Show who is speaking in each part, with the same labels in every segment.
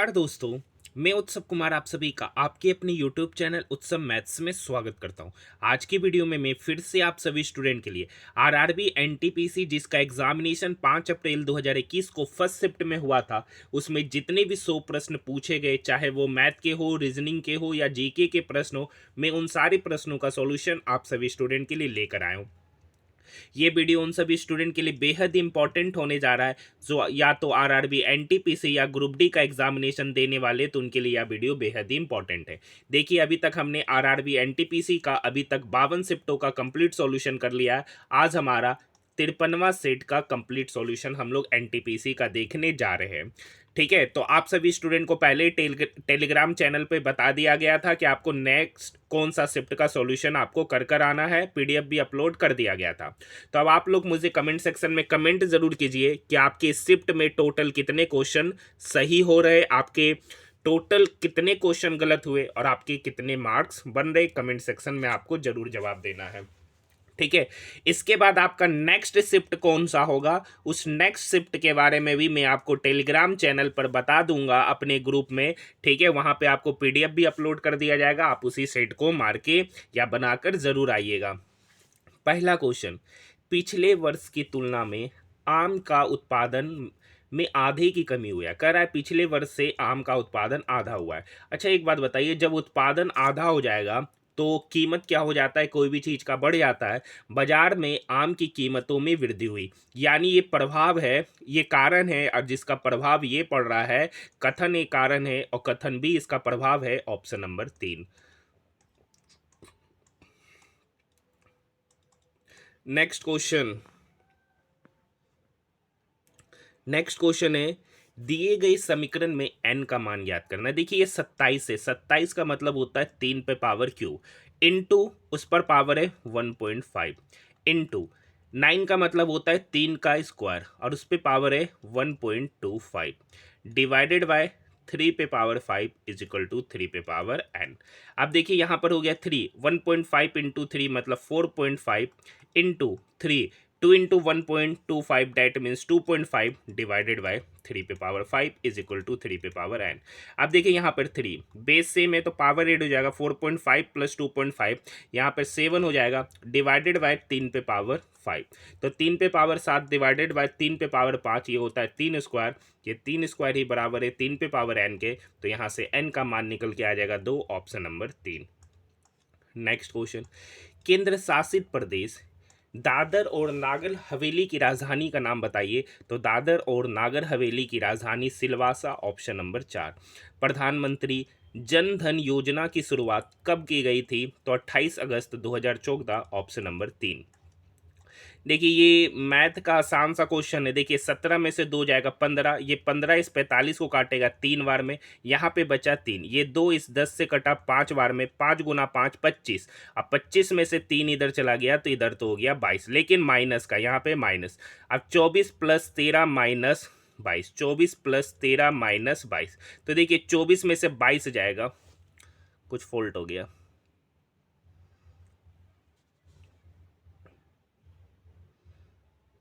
Speaker 1: नमस्कार दोस्तों। मैं उत्सव कुमार आप सभी का आपके अपने YouTube चैनल उत्सव मैथ्स में स्वागत करता हूं। आज की वीडियो में मैं फिर से आप सभी स्टूडेंट के लिए आरआरबी एनटीपीसी जिसका एग्जामिनेशन 5 अप्रैल 2021 को फर्स्ट शिफ्ट में हुआ था, उसमें जितने भी 100 प्रश्न पूछे गए, चाहे वो मैथ के हो, रीजनिंग के हो या जीके के प्रश्न हो, मैं उन सारे प्रश्नों का सॉल्यूशन आप सभी स्टूडेंट के लिए लेकर आया हूँ। ये वीडियो उन सभी स्टूडेंट के लिए बेहद इंपॉर्टेंट होने जा रहा है जो या तो आरआरबी एनटीपीसी या ग्रुप डी का एग्जामिनेशन देने वाले, तो उनके लिए यह वीडियो बेहद ही इंपॉर्टेंट है। देखिए, अभी तक हमने आरआरबी एनटीपीसी का अभी तक 52 शिफ्टों का कंप्लीट सॉल्यूशन कर लिया है। आज हमारा 53वां सेट का कंप्लीट सॉल्यूशन हम लोग एनटीपीसी का देखने जा रहे हैं। ठीक है, तो आप सभी स्टूडेंट को पहले टेलीग्राम चैनल पे बता दिया गया था कि आपको नेक्स्ट कौन सा शिफ्ट का सॉल्यूशन आपको कर कर आना है, पीडीएफ भी अपलोड कर दिया गया था। तो अब आप लोग मुझे कमेंट सेक्शन में कमेंट जरूर कीजिए कि आपके शिफ्ट में टोटल कितने क्वेश्चन सही हो रहे, आपके टोटल कितने क्वेश्चन गलत हुए और आपके कितने मार्क्स बन रहे। कमेंट सेक्शन में आपको जरूर जवाब देना है। ठीक है, इसके बाद आपका नेक्स्ट शिफ्ट कौन सा होगा, उस नेक्स्ट शिफ्ट के बारे में भी मैं आपको टेलीग्राम चैनल पर बता दूंगा अपने ग्रुप में। ठीक है, वहां पे आपको पीडीएफ भी अपलोड कर दिया जाएगा, आप उसी सेट को मार के या बनाकर जरूर आइएगा। पहला क्वेश्चन, पिछले वर्ष की तुलना में आम का उत्पादन में आधे की कमी हुई है। कह रहा है पिछले वर्ष से आम का उत्पादन आधा हुआ है। अच्छा, एक बात बताइए, जब उत्पादन आधा हो जाएगा तो कीमत क्या हो जाता है, कोई भी चीज का बढ़ जाता है। बाजार में आम की कीमतों में वृद्धि हुई, यानी ये प्रभाव है, ये कारण है, और जिसका प्रभाव ये पड़ रहा है, कथन एक कारण है और कथन भी इसका प्रभाव है। Option number 3। नेक्स्ट क्वेश्चन है, दिए गए समीकरण में n का मान ज्ञात करना है। देखिए, ये 27 है, 27 का मतलब होता है 3 पे पावर क्यू, इनटू उस पर पावर है 1.5, इनटू 9 का मतलब होता है 3 का स्क्वायर और उस पे पावर है 1.25, डिवाइडेड बाय 3 पे पावर 5 इज इक्वल टू 3 पे पावर n। अब देखिए, यहाँ पर हो गया 3, 1.5 इंटू 3 मतलब 4.5 into 3, 2 into 1.25 that means 2.5 divided by 3 पे पावर 5 इज इक्वल टू 3 पे पावर n। अब देखिए, यहाँ पर 3 बेस सेम है तो पावर एड हो जाएगा, 4.5 प्लस 2.5 यहाँ पर 7 हो जाएगा, डिवाइडेड बाय 3 पे पावर 5। तो 3 पे पावर 7 डिवाइडेड बाय 3 पे पावर 5, ये होता है 3 स्क्वायर। ये 3 स्क्वायर ही बराबर है 3 पे पावर n के, तो यहाँ से n का मान निकल के आ जाएगा 2, ऑप्शन नंबर 3। नेक्स्ट क्वेश्चन, केंद्र शासित प्रदेश दादर और नागर हवेली की राजधानी का नाम बताइए। तो दादर और नागर हवेली की राजधानी सिलवासा, ऑप्शन नंबर 4। प्रधानमंत्री जन धन योजना की शुरुआत कब की गई थी? तो 28 अगस्त 2014, ऑप्शन नंबर 3। देखिए, ये मैथ का आसान सा क्वेश्चन है। देखिए, 17 में से 2 जाएगा 15, ये 15 इस 45 को काटेगा 3 बार में, यहाँ पे बचा 3, ये 2 इस 10 से कटा 5 बार में, 5 गुना 5 25। अब 25 में से 3 इधर चला गया तो इधर तो हो गया 22, लेकिन माइनस का यहाँ पे माइनस। अब 24 प्लस 13 माइनस 22, 24 प्लस 13 माइनस 22। तो देखिए, 24 में से 22 जाएगा, कुछ फॉल्ट हो गया,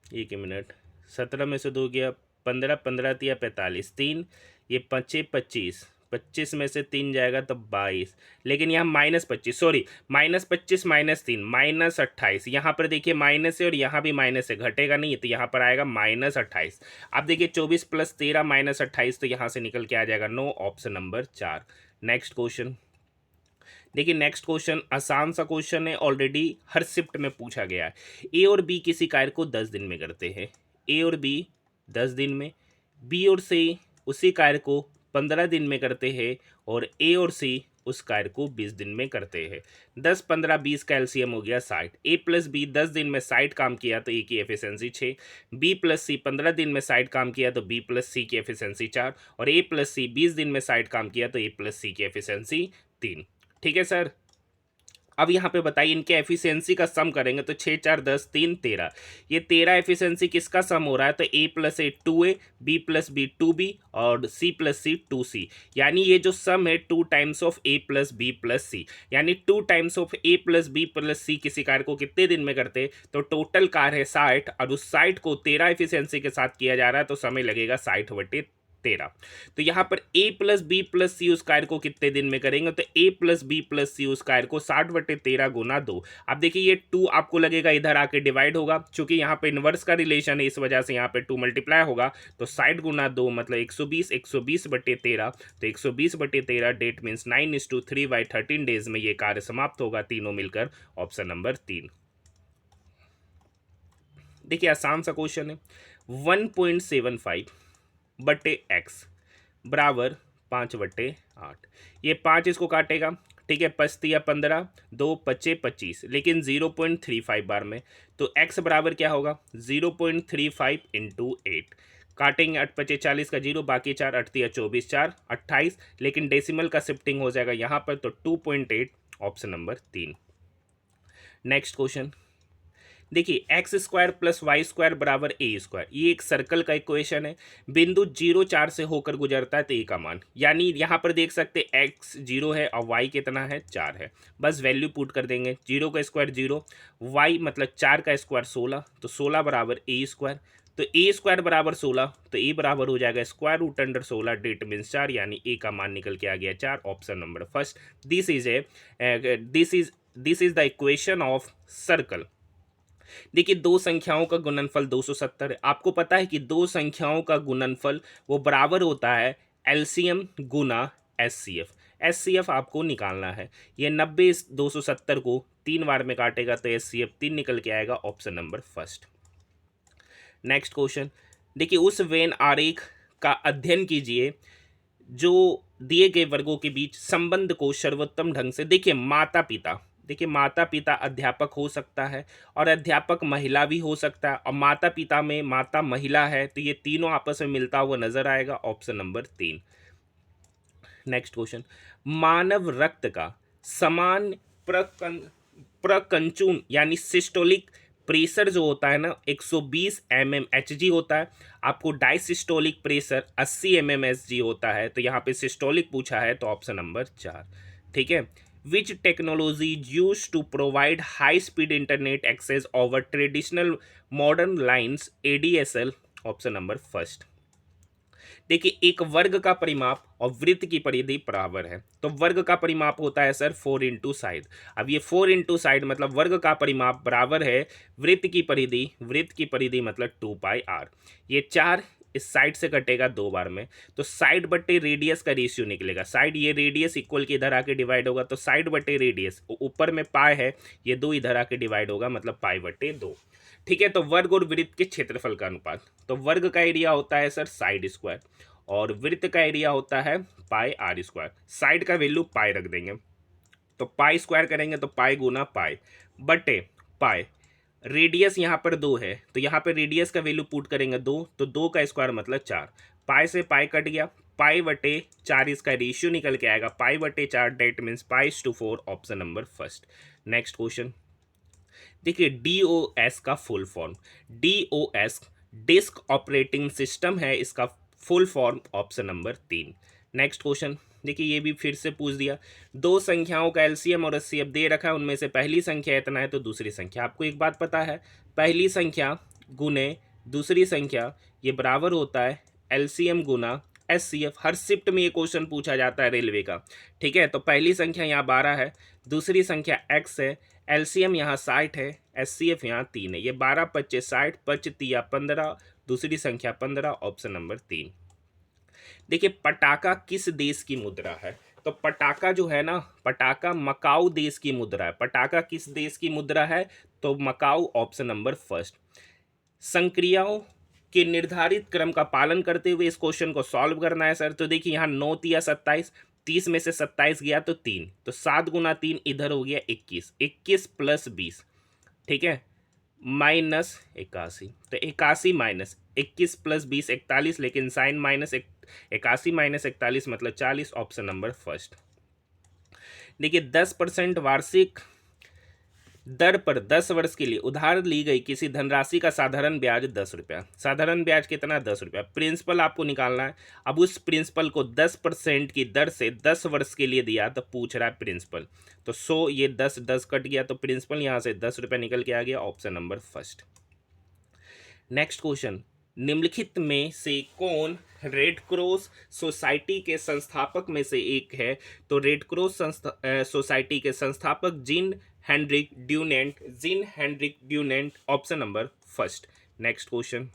Speaker 1: एक मिनट, 17 में से 2 गया 15, 15 तिया 45, 3, ये 25 25, 25 में से 3 जाएगा तो 22, लेकिन यहाँ -25, सॉरी -25 -3 -28। यहाँ पर देखिए माइनस है और यहाँ भी माइनस है, घटेगा नहीं, तो यहाँ पर आएगा -28। अब देखिए 24 प्लस 13 -28, तो यहाँ से निकल के आ जाएगा 9, ऑप्शन नंबर 4। नेक्स्ट क्वेश्चन, देखिए नेक्स्ट क्वेश्चन आसान सा क्वेश्चन है, ऑलरेडी हर शिफ्ट में पूछा गया है। ए और बी किसी कार्य को 10 दिन में करते हैं। ए और बी 10 दिन में, बी और सी उसी कार्य को 15 दिन में करते हैं और ए और सी उस कार्य को 20 दिन में करते हैं। 10 15 20 का एलसीएम हो गया 60। ए प्लस बी 10 दिन में 60 काम किया तो ए की एफिशिएंसी 6, बी प्लस सी 15 दिन में 60 काम किया तो बी प्लस सी की एफिशिएंसी 4, और ए प्लस सी 20 दिन में 60 काम किया तो ए प्लस सी की एफिशिएंसी 3। ठीक है सर, अब यहाँ पे बताइए इनके एफिशिएंसी का सम करेंगे तो 6 4 10 3 13, ये 13 एफिशिएंसी किसका सम हो रहा है? तो A plus A 2a, B plus B 2b और सी प्लस सी 2c, यानी ये जो सम है 2 times of A plus B plus C, यानी 2 times of A plus B plus C किसी कार्य को कितने दिन में करते? तो टोटल कार्य है 60 और उस 60 को 13 एफिशिएंसी के साथ किया जा रहा है तो समय लगेगा 60/13। 13। तो यहाँ पर a plus B plus C square को कितने दिन में करेंगे, तो a plus B plus C square को 60/13 गुना 2। अब देखिए ये 2 आपको लगेगा इधर आके डिवाइड होगा, चूंकि यहाँ पे इनवर्स का रिलेशन है इस वजह से यहाँ पे 2 मल्टीप्लाई होगा, तो 60 गुना 2 मतलब 120, 120/13, तो 120/13 डेट मीन्स 9:3/13 डेज में ये कार्य समाप्त होगा, तीनों मिलकर ऑप्शन नंबर 3। देखिए आसान सा क्वेश्चन है, 1.75/x बराबर 5/8। ये 5 इसको काटेगा, ठीक है, 5×3 = 15, 2×5 = 25, लेकिन 0.35 बार में, तो x बराबर क्या होगा 0.35 × 8। काटेंगे 8×5 = 40 का 0, बाकी 4, 8×3 = 24, 4 28, लेकिन डेसिमल का शिफ्टिंग हो जाएगा यहाँ पर, तो 2.8 ऑप्शन नंबर 3। नेक्स्ट क्वेश्चन देखिए, X square plus Y square बराबर ए स्क्वायर, ये एक सर्कल का इक्वेशन है। बिंदु 0, 4 से होकर गुजरता है, तो ए का मान, यानी यहाँ पर देख सकते एक्स 0 है और वाई कितना है 4 है। बस वैल्यू पुट कर देंगे, 0 का स्क्वायर 0, वाई मतलब 4 का स्क्वायर 16, तो 16 बराबर ए स्क्वायर। तो ए स्क्वायर बराबर 16, तो ए बराबर हो जाएगा √16, डेट मीन्स 4, यानी ए का मान निकल के आ गया 4, option number first. This is the equation of circle. देखिए दो संख्याओं का गुणनफल 270 है। आपको पता है कि दो संख्याओं का गुणनफल वो बराबर होता है एलसीएम गुना एचसीएफ। एचसीएफ आपको निकालना है। ये 90 इस 270 को 3 बार में काटेगा, तो एचसीएफ 3 निकल के आएगा, option number first. Next question देखिए, उस वेन आरेख का अध्ययन कीजिए जो दिए गए वर्गों के बीच संबंध को सर्वोत्तम ढंग से, देखिए माता पिता अध्यापक हो सकता है और अध्यापक महिला भी हो सकता है, और माता पिता में माता महिला है, तो ये तीनों आपस में मिलता हुआ नजर आएगा, ऑप्शन नंबर 3। नेक्स्ट क्वेश्चन, मानव रक्त का समान प्रकंचून यानी सिस्टोलिक प्रेशर जो होता है ना 120 mmHg होता है। आपको डायसिस्टोलिक प्रेशर 80 mmHg होता है, तो यहाँ पे सिस्टोलिक पूछा है, तो ऑप्शन नंबर 4। ठीक है, which technology use to provide high speed internet access over traditional modern lines ADSL, option number first. देखिए एक वर्ग का परिमाप और वृत्त की परिधि बराबर है, तो वर्ग का परिमाप होता है सर 4 इंटू साइड। अब ये 4 इंटू साइड मतलब वर्ग का परिमाप बराबर है वृत्त की परिधि मतलब 2πr। ये 4 इस साइड से कटेगा 2 बार में, तो साइड बट्टे रेडियस का रेशियो निकलेगा। साइड ये रेडियस इक्वल के इधर आके डिवाइड होगा, तो साइड बट्टे रेडियस, ऊपर में पाई है, ये 2 इधर आके डिवाइड होगा, मतलब π/2। ठीक है, तो वर्ग और वृत्त के क्षेत्रफल का अनुपात, तो वर्ग का एरिया होता है सर साइड स्क्वायर और वृत्त का एरिया होता है πr²। साइड का वैल्यू पाई रख देंगे, तो पाई स्क्वायर करेंगे तो पाई गुना पाई बटे पाई। रेडियस यहाँ पर 2 है, तो यहाँ पर रेडियस का वैल्यू पुट करेंगे 2, तो 2 का स्क्वायर मतलब 4। पाई से पाई कट गया, π/4 इसका रेशियो निकल के आएगा, π/4 that means π/4, option number first. Next question देखिए, DOS का full form, DOS disk operating system है, इसका full form option number 3। Next question देखिए, ये भी फिर से पूछ दिया, दो संख्याओं का एलसीएम और एचसीएफ दे रखा है, उनमें से पहली संख्या इतना है तो दूसरी संख्या, आपको एक बात पता है, पहली संख्या गुने दूसरी संख्या ये बराबर होता है एलसीएम गुना एचसीएफ। हर शिफ्ट में ये क्वेश्चन पूछा जाता है रेलवे का। ठीक है, तो पहली संख्या यहाँ 12 है, दूसरी संख्या x है, एलसीएम यहाँ 60 है, एचसीएफ यहाँ 3 है, ये 12×5 = 60, 5×3 = 15, दूसरी संख्या 15, ऑप्शन नंबर 3। देखिए पटाखा किस देश की मुद्रा है, तो पटाखा जो है ना, पटाखा मकाऊ देश की मुद्रा है। पटाखा किस देश की मुद्रा है, तो मकाऊ, ऑप्शन नंबर फर्स्ट। संक्रियाओं के निर्धारित क्रम का पालन करते हुए इस क्वेश्चन को सॉल्व करना है सर। तो देखिए यहाँ 9 × 27, 30 में से 27 गया तो 3, तो 7 × 3 इधर हो गया 21, 21 + 20, ठीक है, -81, तो 81 - 21 + 20 41, लेकिन साइन माइनस 81 - 41 मतलब 40, ऑप्शन नंबर फर्स्ट। देखिए 10% वार्षिक दर पर 10 वर्ष के लिए उधार ली गई किसी धनराशि का साधारण ब्याज 10 रुपया। साधारण ब्याज कितना 10 रुपया। प्रिंसिपल आपको निकालना है। अब उस प्रिंसिपल को 10% की दर से 10 वर्ष के लिए दिया, तो पूछ रहा है प्रिंसिपल, तो 100 ये 10 कट गया, तो प्रिंसिपल यहाँ से 10 रुपया निकल के आ गया, option number first. Next question, निम्नलिखित में से कौन रेड क्रॉस सोसाइटी के संस्थापक में से एक है? तो रेड क्रॉस सोसाइटी के संस्थापक Jean Henri Dunant, option number first. Next question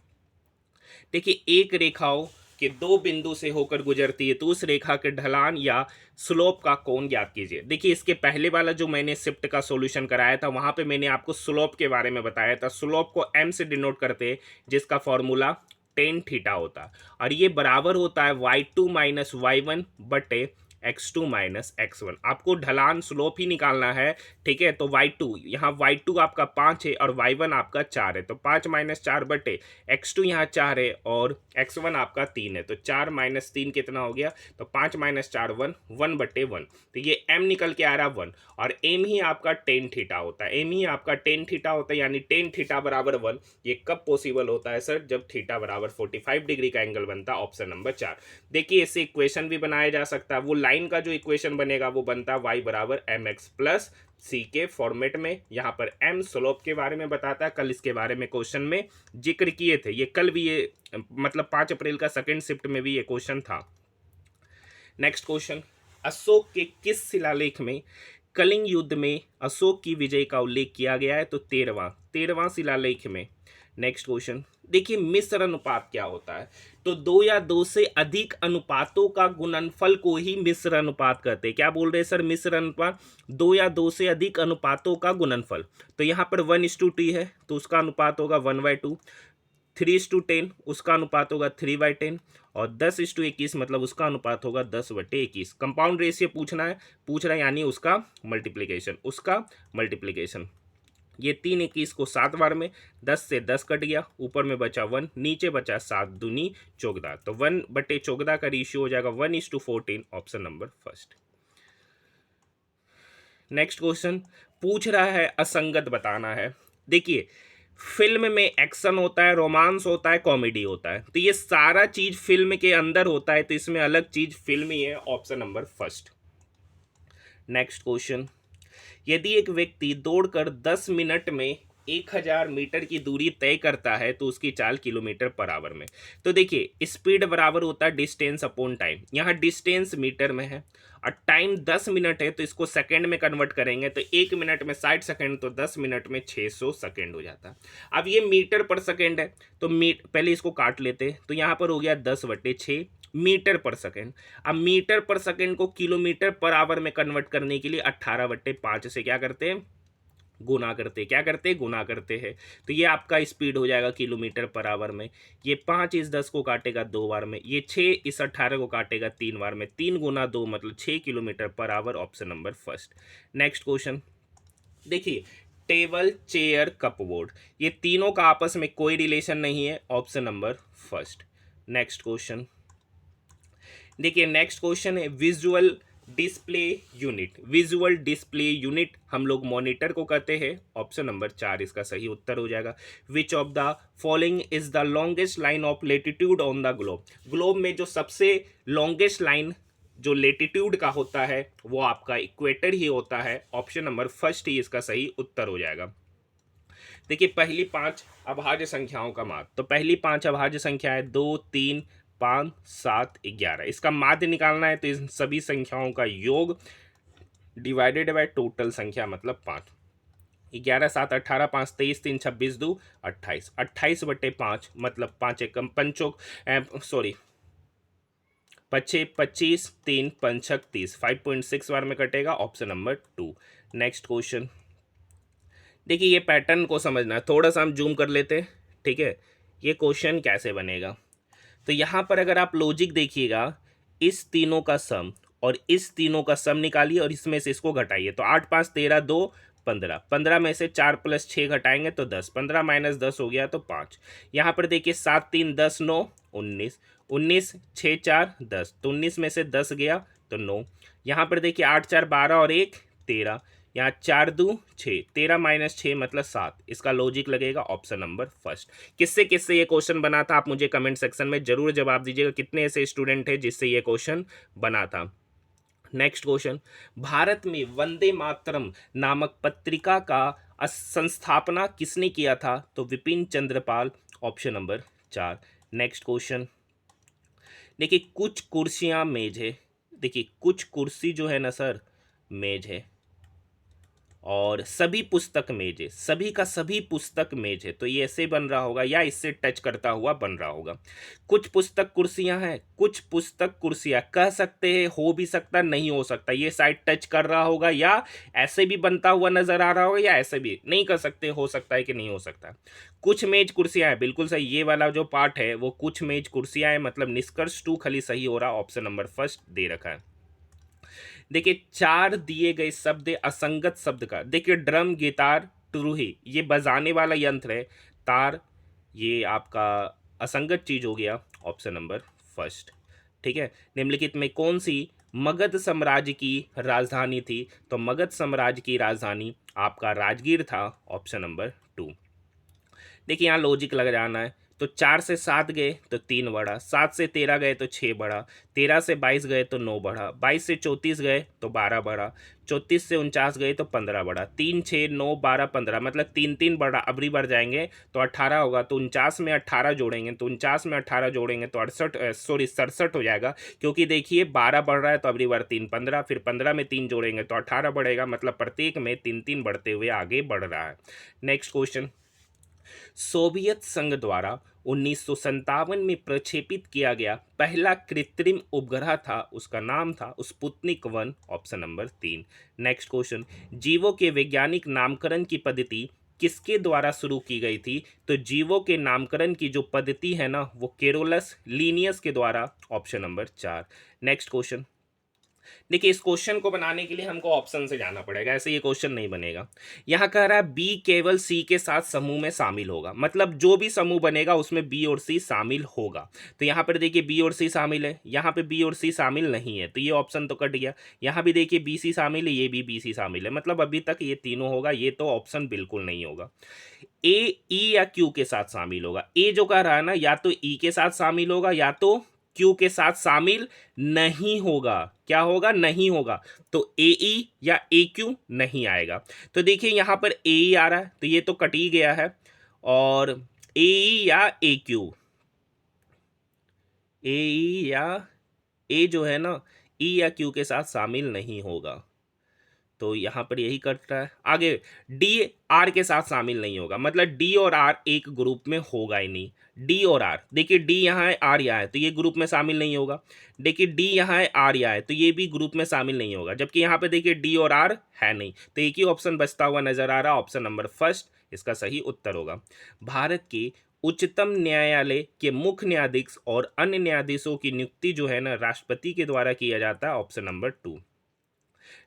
Speaker 1: देखिए, एक रेखाओं के दो बिंदु से होकर गुजरती है तो उस रेखा के ढलान या स्लोप का कोण ज्ञात कीजिए। देखिए, इसके पहले वाला जो मैंने शिफ्ट का सॉल्यूशन कराया था वहां पे मैंने आपको स्लोप के बारे में बताया था। स्लोप को m से डिनोट करते हैं, जिसका फॉर्मूला टेन थीटा होता है, और ये बराबर होता है y2 माइनस y1 बटे x2 माइनस x1। आपको ढलान स्लोप ही निकालना है, ठीक है। तो y2 यहाँ y2 आपका 5 है और y1 आपका 4 है, तो 5 माइनस 4 बटे x2 यहाँ 4 है और x1 आपका 3 है, तो 4 माइनस 3 कितना हो गया? तो 5 माइनस 4 1 बटे 1। तो ये m निकल के आ रहा 1, और m ही आपका टेन थीटा होता है। m ही आपका टेन थीटा होता है, यानी टेन थीटा बराबर 1। ये कब पॉसिबल होता है सर? जब थीटा बराबर 45 डिग्री का एंगल बनता है, ऑप्शन नंबर 4। देखिए, इससे इक्वेशन भी बनाया जा सकता है। वो लाइन का जो इक्वेशन बनेगा वो बनता है y बराबर mx प्लस सी के फॉर्मेट में। यहाँ पर m स्लोप के बारे में बताता है, कल इसके बारे में क्वेश्चन में जिक्र किए थे। ये कल भी ये मतलब 5 अप्रैल का सेकंड शिफ्ट में भी ये क्वेश्चन था। नेक्स्ट क्वेश्चन, अशोक के किस शिलालेख में कलिंग युद्ध में अशोक की विजय का उल्लेख किया गया है? तो 13वां शिलालेख में। नेक्स्ट क्वेश्चन देखिए, मिश्र अनुपात क्या होता है? तो 2 या 2 से अधिक अनुपातों का गुणनफल को ही मिश्र अनुपात कहते हैं। क्या बोल रहे हैं सर? मिश्र अनुपात 2 या 2 से अधिक अनुपातों का गुणनफल। तो यहाँ पर 1:2 है तो उसका अनुपात होगा 1/2, 3:10 उसका अनुपात होगा 3/10, और 10:21 मतलब उसका अनुपात होगा 10/21। कंपाउंड रेशियो पूछ रहा है, यानी उसका मल्टीप्लिकेशन। ये 3 21 को 7 बार में 10 से 10 कट गया, ऊपर में बचा 1, नीचे बचा 7 दूनी 14, तो 1/14 का रेशियो हो जाएगा 1:14, option number first. Next question पूछ रहा है असंगत बताना है। देखिए, फिल्म में एक्शन होता है, रोमांस होता है, कॉमेडी होता है, तो ये सारा चीज फिल्म के अंदर होता है, तो इसमें अलग चीज फिल्म ही है, option number first. Next question, यदि एक व्यक्ति दौड़कर 10 मिनट में 1000 मीटर की दूरी तय करता है तो उसकी चाल किलोमीटर पर आवर में। तो देखिए, स्पीड बराबर होता है डिस्टेंस अपॉन टाइम। यहाँ डिस्टेंस मीटर में है और टाइम 10 मिनट है, तो इसको सेकंड में कन्वर्ट करेंगे तो 1 मिनट में 60 सेकंड, तो 10 मिनट में 600 सेकंड हो जाता है। अब ये मीटर पर सेकंड है, तो पहले इसको काट लेते हैं, तो यहाँ पर हो गया 10/6 मीटर पर सेकंड। अब मीटर पर सेकंड को किलोमीटर पर आवर में कन्वर्ट करने के लिए 18/5 से क्या करते हैं? गुना करते हैं। तो ये आपका स्पीड हो जाएगा किलोमीटर पर आवर में। ये 5 इस 10 को काटेगा 2 बार में, ये 6 इस 18 को काटेगा 3 बार में, 3 गुना 2 मतलब 6 kilometre per hour, option number first. Next question देखिए, टेबल, चेयर, कपबोर्ड, ये तीनों का आपस में कोई रिलेशन नहीं है, option number first. Next question देखिए, नेक्स्ट क्वेश्चन है विजुअल डिस्प्ले यूनिट हम लोग मॉनिटर को कहते हैं, ऑप्शन नंबर 4 इसका सही उत्तर हो जाएगा। Which of the following is the longest line of latitude on the globe में जो सबसे लॉन्गेस्ट लाइन जो लेटीट्यूड का होता है वो आपका इक्वेटर ही होता है, ऑप्शन नंबर फर्स्ट ही इसका सही उत्तर हो जाएगा। देखिए, पहली 5 अभाज्य संख्याओं का माध्य, तो पहली 5 अभाज्य संख्या है 2 3 5 7 11। इसका माध्य निकालना है तो इन सभी संख्याओं का योग डिवाइडेड बाय टोटल संख्या मतलब 5। 11 7 18, 5 23, 3 26 2 28, 28/5 मतलब 5 एकम पंचोक सॉरी 25 3 पंचक 30, 5.6 बार में कटेगा, ऑप्शन नंबर 2। नेक्स्ट क्वेश्चन देखिए, ये पैटर्न को समझना है, थोड़ा सा हम जूम कर लेते हैं, ठीक है। ये क्वेश्चन कैसे बनेगा, तो यहाँ पर अगर आप लॉजिक देखिएगा, इस तीनों का सम और इस तीनों का सम निकालिए और इसमें से इसको घटाइए, तो 8 5 13 2 15, 15 में से 4 + 6 घटाएंगे तो 10, 15 - 10 हो गया तो 5। यहाँ पर देखिए 7 3 10 9 19, 19 6 4 10, तो 19 में से 10 गया तो 9। यहाँ पर देखिए 8 4 12 और 1 13, यहाँ 4 2 6, 13 - 6 मतलब 7। इसका लॉजिक लगेगा ऑप्शन नंबर फर्स्ट। किससे किससे ये क्वेश्चन बना था आप मुझे कमेंट सेक्शन में जरूर जवाब दीजिएगा, कितने ऐसे स्टूडेंट हैं जिससे ये क्वेश्चन बना था। नेक्स्ट क्वेश्चन, भारत में वंदे मातरम नामक पत्रिका का संस्थापना किसने किया था? तो Vipin Chandra Pal, option number 4। Next question, देखिए कुछ कुर्सियां मेज है, देखिए कुछ कुर्सी जो है ना सर मेज है, और सभी पुस्तक मेज है, सभी का सभी पुस्तक मेज है, तो ये ऐसे बन रहा होगा या इससे टच करता हुआ बन रहा होगा। कुछ पुस्तक कुर्सियां हैं, कुछ पुस्तक कुर्सियां कह सकते हैं, हो भी सकता नहीं हो सकता, ये साइड टच कर रहा होगा या ऐसे भी बनता हुआ नजर आ रहा होगा या ऐसे भी नहीं कर सकते, हो सकता है कि नहीं हो सकता। कुछ मेज कुर्सियां हैं, बिल्कुल सही, ये वाला जो पार्ट है वो कुछ मेज कुर्सियां हैं, मतलब निष्कर्ष 2 खाली सही हो रहा, ऑप्शन नंबर फर्स्ट दे रखा है। देखिए चार दिए गए शब्द असंगत शब्द का, देखिए ड्रम गिटार ट्रूही ये बजाने वाला यंत्र है, तार ये आपका असंगत चीज हो गया, ऑप्शन नंबर फर्स्ट। ठीक है, निम्नलिखित में कौन सी मगध साम्राज्य की राजधानी थी, तो मगध साम्राज्य की राजधानी आपका राजगीर था, ऑप्शन नंबर 2। देखिए यहाँ लॉजिक लग जाना है, तो 4 से 7 गए तो 3 बढ़ा, 7 से 13 गए तो 6 बढ़ा, 13 से 22 गए तो 9 बढ़ा, 22 से 34 गए तो 12 बढ़ा, 34 से 49 गए तो 15 बढ़ा, 3 6 9 12 15 मतलब 3 3 बढ़ा, अबरी बढ़ जाएंगे तो 18 होगा, तो 49 में 18 जोड़ेंगे, तो 49 में 18 जोड़ेंगे तो 67 हो जाएगा, क्योंकि देखिए 12 बढ़ रहा है तो अबरी बार 3 15, फिर 15 में 3 जोड़ेंगे तो 18 बढ़ेगा, मतलब प्रत्येक में 3 3 बढ़ते हुए आगे बढ़ रहा है। नेक्स्ट क्वेश्चन, सोवियत संघ द्वारा 1957 में प्रक्षेपित किया गया पहला कृत्रिम उपग्रह था, उसका नाम था Sputnik 1, option number 3। Next question, जीवों के वैज्ञानिक नामकरण की पद्धति किसके द्वारा शुरू की गई थी, तो जीवों के नामकरण की जो पद्धति है ना वो केरोलस लीनियस के द्वारा, ऑप्शन नंबर 4। नेक्स्ट क्वेश्चन, देखिए इस क्वेश्चन को बनाने के लिए हमको ऑप्शन से जाना पड़ेगा, ऐसे ये क्वेश्चन नहीं बनेगा। यहाँ कह रहा है बी केवल सी के साथ समूह में शामिल होगा, मतलब जो भी समूह बनेगा उसमें बी और सी शामिल होगा, तो यहाँ पर देखिए बी और सी शामिल है, यहाँ पे बी और सी शामिल नहीं है, तो ये ऑप्शन तो कट गया। यहाँ भी देखिए बी सी शामिल है, ये भी बी सी शामिल है, मतलब अभी तक ये तीनों होगा, ये तो ऑप्शन बिल्कुल नहीं होगा। ए ई या क्यू के साथ शामिल होगा, ए जो कह रहा है ना या तो ई के साथ शामिल होगा या तो क्यू के साथ शामिल नहीं होगा, क्या होगा नहीं होगा, तो ए ई या ए क्यू नहीं आएगा। तो देखिए यहां पर ए ई आ रहा है तो ये तो कट ही गया है, और ए ई या ए क्यू, ए ई या ए जो है ना ई या क्यू के साथ शामिल नहीं होगा, तो यहाँ पर यही कट रहा है। आगे डी आर के साथ शामिल नहीं होगा, मतलब डी और आर एक ग्रुप में होगा ही नहीं। डी और आर, देखिए डी यहाँ है आर यहाँ है तो ये ग्रुप में शामिल नहीं होगा, देखिए डी यहाँ है आर यहाँ है तो ये भी ग्रुप में शामिल नहीं होगा, जबकि यहाँ पे देखिए डी और आर है नहीं, तो एक ही ऑप्शन बचता हुआ नजर आ रहा, ऑप्शन नंबर फर्स्ट इसका सही उत्तर होगा। भारत के उच्चतम न्यायालय के मुख्य न्यायाधीश और अन्य न्यायाधीशों की नियुक्ति जो है ना राष्ट्रपति के द्वारा किया जाता है, ऑप्शन नंबर 2।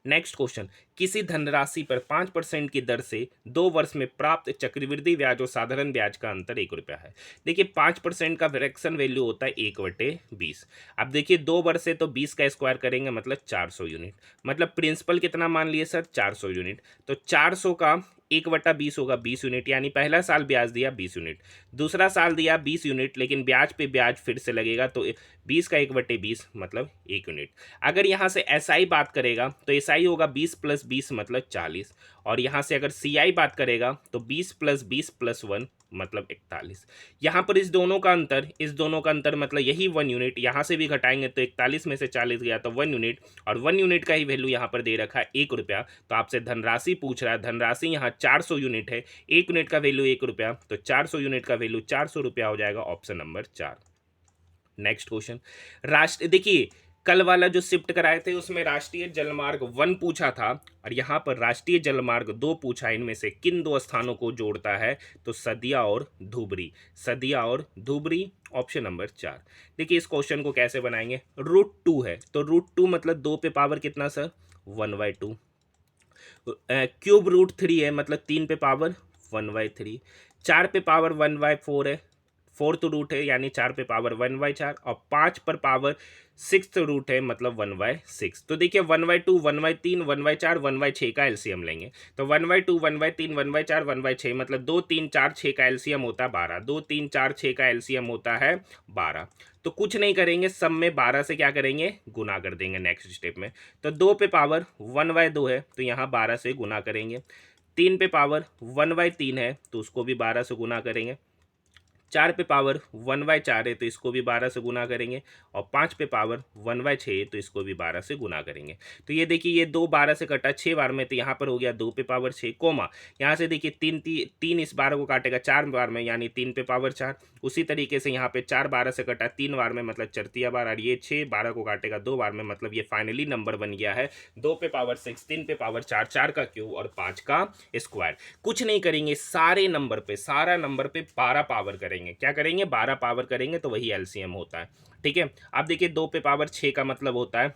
Speaker 1: नेक्स्ट क्वेश्चन, किसी धनराशि पर 5% की दर से 2 वर्ष में प्राप्त चक्रवृद्धि ब्याज और साधारण ब्याज का अंतर 1 रुपया है। देखिए 5% का फ्रैक्शन वैल्यू होता है 1/20। अब देखिए 2 वर्ष से तो 20 का स्क्वायर करेंगे मतलब 400 यूनिट, मतलब प्रिंसिपल कितना मान लिए सर 400 यूनिट, तो 400 का 1/20 होगा 20 यूनिट, यानी पहला साल ब्याज दिया 20 यूनिट, दूसरा साल दिया 20 यूनिट, लेकिन ब्याज पे ब्याज फिर से लगेगा, तो 20 का 1/20 मतलब 1 यूनिट। अगर यहाँ से एसआई बात करेगा तो एसआई होगा 20 + 20 मतलब 40, और यहाँ से अगर सीआई बात करेगा तो 20 + 20 + 1 मतलब 41। यहाँ पर इस दोनों का अंतर मतलब यही 1 यूनिट, यहाँ से भी घटाएंगे तो 41 में से 40 गया तो 1 यूनिट, और 1 यूनिट का ही वैल्यू यहाँ पर दे रखा है 1 रुपया, तो आपसे धनराशि पूछ रहा है, धनराशि यहाँ 400 यूनिट है, 1 यूनिट का वैल्यू 1 रुपया, तो 400 यूनिट का वैल्यू 400 रुपया हो जाएगा, ऑप्शन नंबर 4। नेक्स्ट क्वेश्चन, राष्ट्र देखिए कल वाला जो शिफ्ट कराए थे उसमें राष्ट्रीय जलमार्ग 1 पूछा था, और यहाँ पर राष्ट्रीय जलमार्ग 2 पूछा, इनमें से किन 2 स्थानों को जोड़ता है, तो सदिया और धुबरी, सदिया और धुबरी, ऑप्शन नंबर 4। देखिए इस क्वेश्चन को कैसे बनाएंगे, √2 है तो √2 मतलब 2 पे पावर कितना सर 1/2, क्यूब √3 है मतलब 3 पे पावर 1/3, 4 पे पावर 1/4 है, फोर्थ रूट है यानी 4 पे पावर 1/4, और 5 पर पावर 6th रूट है मतलब 1/6। तो देखिए 1/2 1/3 1/4 1/6 का एलसीएम लेंगे, तो 1/2 1/3 1/4 1/6 मतलब 2 3 4 6 का एलसीएम होता है 12, 2 3 4 6 का एलसीएम होता है 12। तो कुछ नहीं करेंगे, सब में 12 से क्या करेंगे गुना कर देंगे नेक्स्ट स्टेप में, तो 2 पे पावर 1/2 है तो यहाँ 12 से गुना करेंगे, 3 पे पावर 1/3 है तो उसको भी 12 से गुना करेंगे, 4 पे पावर 1/4 है तो इसको भी 12 से गुना करेंगे, और 5 पे पावर 1/6 है तो इसको भी 12 से गुना करेंगे। तो ये देखिए ये 2 12 से कटा 6 बार में, तो यहाँ पर हो गया 2 पे पावर 6, कोमा यहाँ से देखिए 3 इस 12 को काटेगा 4 बार में, यानी 3 पे पावर 4। उसी तरीके से यहाँ पे 4 12 से कटा 3 बार में, मतलब चरतिया बार, और ये 6 12 को काटेगा 2 बार में, मतलब ये फाइनली नंबर बन गया है 2 पे पावर 6, 3 पे पावर 4, 4 का क्यूब और 5 का स्क्वायर। कुछ नहीं करेंगे, सारा नंबर पे 12 पावर करेंगे। क्या करेंगे? 12 पावर करेंगे तो वही एलसीएम होता है। ठीक है, अब देखिए 2 पे पावर 6 का मतलब होता है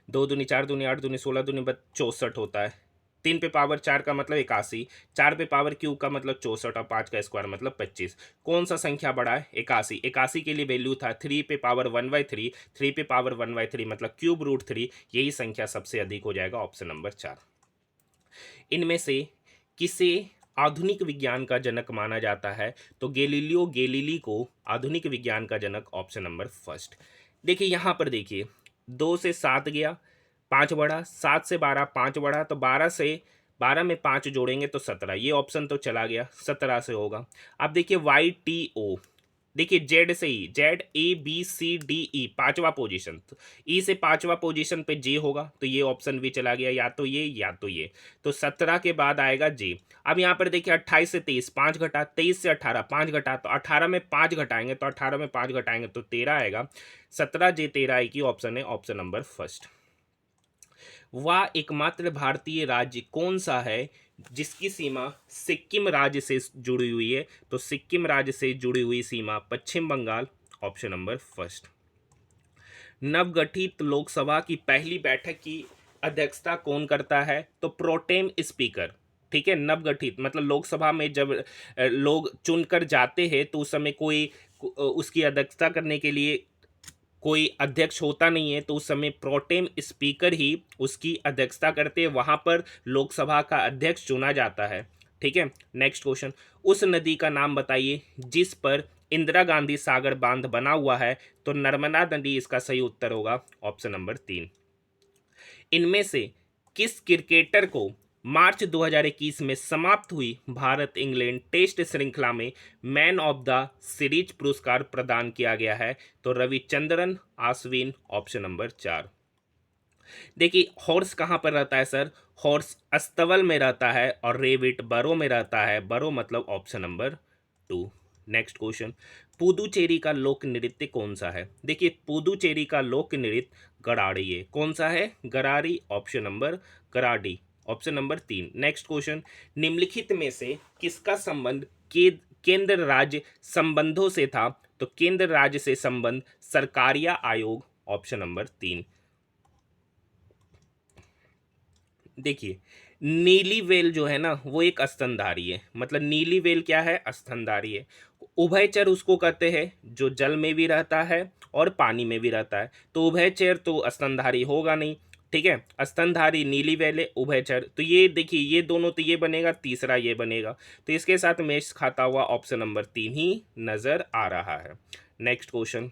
Speaker 1: 2 दूनी 4 दूनी 8 दूनी 16 दूनी 64 होता है। 3 पे पावर 4 का मतलब 81, 4 पे पावर क्यूब का मतलब 64, और 5 का स्क्वायर मतलब 25। कौन सा संख्या बड़ा है? 81। 81 के लिए वैल्यू था 3 पे पावर 1/3, 3 पे पावर 1/3 मतलब क्यूब रूट 3, यही संख्या सबसे अधिक हो जाएगा, ऑप्शन नंबर 4। इनमें से किसे आधुनिक विज्ञान का जनक माना जाता है? तो गैलीलियो गैलीली को आधुनिक विज्ञान का जनक, ऑप्शन नंबर फर्स्ट। देखिए यहाँ पर देखिए 2 से 7 गया, 5 बढ़ा, 7 से 12 5 बढ़ा, तो 12 में 5 जोड़ेंगे तो 17, ये ऑप्शन तो चला गया, 17 से होगा। अब देखिए YTO, देखिए जेड से ई, जेड ABCDE पांचवा पोजीशन, तो ई से पांचवा पोजीशन पे जे होगा, तो ये ऑप्शन भी चला गया, या तो ये या तो ये, तो 17 के बाद आएगा जे। अब यहाँ पर देखिए 28 से 23 5 घटा, 23 से 18 5 घटा, तो 18 में 5 घटाएंगे, तो 18 में 5 घटाएंगे तो 13 आएगा, 17 जे 13 की ऑप्शन है, ऑप्शन नंबर फर्स्ट। वह एकमात्र भारतीय राज्य कौन सा है जिसकी सीमा सिक्किम राज्य से जुड़ी हुई है? तो सिक्किम राज्य से जुड़ी हुई सीमा पश्चिम बंगाल, ऑप्शन नंबर फर्स्ट। नवगठित लोकसभा की पहली बैठक की अध्यक्षता कौन करता है? तो प्रोटेम स्पीकर। ठीक है, नवगठित मतलब लोकसभा में जब लोग चुनकर जाते हैं तो उस समय कोई उसकी अध्यक्षता करने के लिए कोई अध्यक्ष होता नहीं है, तो उस समय प्रोटेम स्पीकर ही उसकी अध्यक्षता करते हैं, वहां पर लोकसभा का अध्यक्ष चुना जाता है। ठीक है, नेक्स्ट क्वेश्चन, उस नदी का नाम बताइए जिस पर इंदिरा गांधी सागर बांध बना हुआ है? तो नर्मदा नदी इसका सही उत्तर होगा, ऑप्शन नंबर 3। इनमें से किस क्रिकेटर को मार्च 2021 में समाप्त हुई भारत इंग्लैंड टेस्ट श्रृंखला में मैन ऑफ द सीरीज पुरस्कार प्रदान किया गया है? तो रविचंद्रन अश्विन, ऑप्शन नंबर 4। देखिए हॉर्स कहाँ पर रहता है सर? हॉर्स अस्तबल में रहता है, और रेबिट बरो में रहता है, बरो मतलब option number 2। Next question, Puducherry का लोक नृत्य कौन सा है? देखिए पुदुचेरी का लोक नृत्य गराड़ी है। कौन सा है? गरारी, ऑप्शन नंबर गराडी, ऑप्शन नंबर 3। नेक्स्ट क्वेश्चन, निम्नलिखित में से किसका संबंध केंद्र राज्य संबंधों से था? तो केंद्र राज्य से संबंध सरकारिया आयोग, ऑप्शन नंबर 3। देखिए नीली वेल जो है ना वो एक स्तनधारी है, मतलब नीली वेल क्या है? स्तनधारी है। उभयचर उसको कहते हैं जो जल में भी रहता है और पानी में भी रहता है, तो उभयचर तो स्तनधारी होगा नहीं। ठीक है, स्तनधारी नीली वेल है, उभयचर, तो ये देखिए ये दोनों, तो ये बनेगा, तीसरा ये बनेगा, तो इसके साथ मैच खाता हुआ ऑप्शन नंबर 3 ही नजर आ रहा है। नेक्स्ट क्वेश्चन,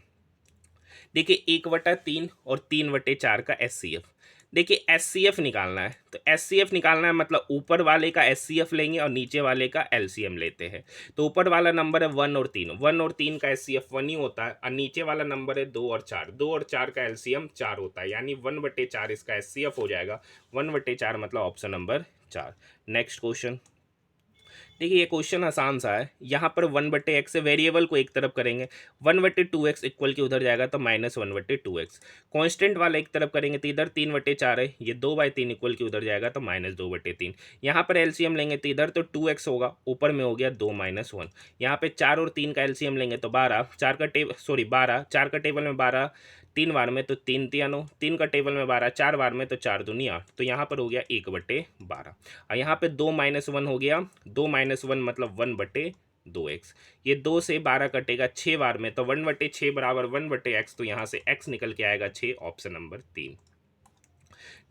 Speaker 1: देखिए 1/3 और 3/4 का एचसीएफ। देखिए एचसीएफ निकालना है, तो एचसीएफ निकालना है मतलब ऊपर वाले का एचसीएफ लेंगे और नीचे वाले का एलसीएम लेते हैं। तो ऊपर वाला नंबर है 1 और 3, 1 और 3 का एचसीएफ 1 ही होता है, और नीचे वाला नंबर है 2 और 4, 2 और 4 का एलसीएम 4 होता है, यानी 1/4 इसका एचसीएफ हो जाएगा, 1/4 मतलब ऑप्शन नंबर 4। नेक्स्ट क्वेश्चन, देखिए ये क्वेश्चन आसान सा है, यहाँ पर 1/x से वेरिएबल को एक तरफ करेंगे, 1/2x इक्वल के उधर जाएगा तो -1/2x। कांस्टेंट वाला एक तरफ करेंगे तो इधर 3/4 है, ये 2/3 इक्वल के उधर जाएगा तो -2/3। यहाँ पर एलसीएम लेंगे तो इधर तो 2x होगा, ऊपर में हो गया 2 - 1। यहाँ पे 4 और 3 का एलसीएम लेंगे तो 12, 12 4 का टेबल में 12, 3 बार में तो 3 3 9, 3 का टेबल में 12, 4 बार में तो 4 दूनी 8, तो यहाँ पर हो गया 1/12। और यहाँ पे 2 - 1 हो गया, 2 - 1 मतलब 1/2x। ये 2 से 12 कटेगा 6 बार में, तो 1/6 बराबर 1/x, तो यहाँ से x निकल के आएगा 6, ऑप्शन नंबर 3।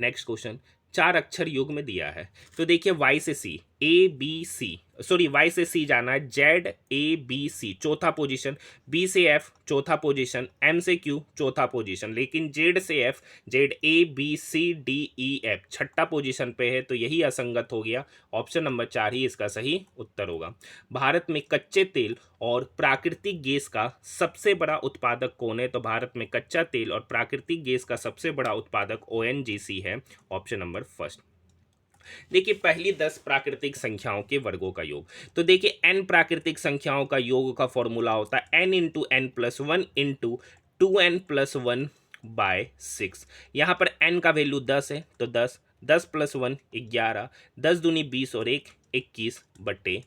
Speaker 1: नेक्स्ट क्वेश्चन, 4 अक्षर युग में दिया है, तो देखिए y से c, A B C, sorry Y से सी जाना है, जेड ए बी सी चौथा पोजीशन, बी से एफ चौथा पोजीशन, एम से क्यू चौथा पोजीशन, लेकिन जेड से F, Z A B C D E F छठा पोजीशन पे है, तो यही असंगत हो गया। ऑप्शन नंबर 4 ही इसका सही उत्तर होगा। भारत में कच्चे तेल और प्राकृतिक गैस का सबसे बड़ा उत्पादक कौन है? तो भारत में कच्चा तेल और प्राकृतिक गैस का सबसे बड़ा उत्पादक ओएनजीसी है। Option number first. देखिए पहली 10 प्राकृतिक संख्याओं के वर्गों का योग। तो देखिए n प्राकृतिक संख्याओं का योग का फॉर्मूला होता है n into N plus one into 2n+1/6। यहाँ पर n का वैल्यू 10 है, तो 10, 10+1 11, 10 दूनी 20 और 1 21/6।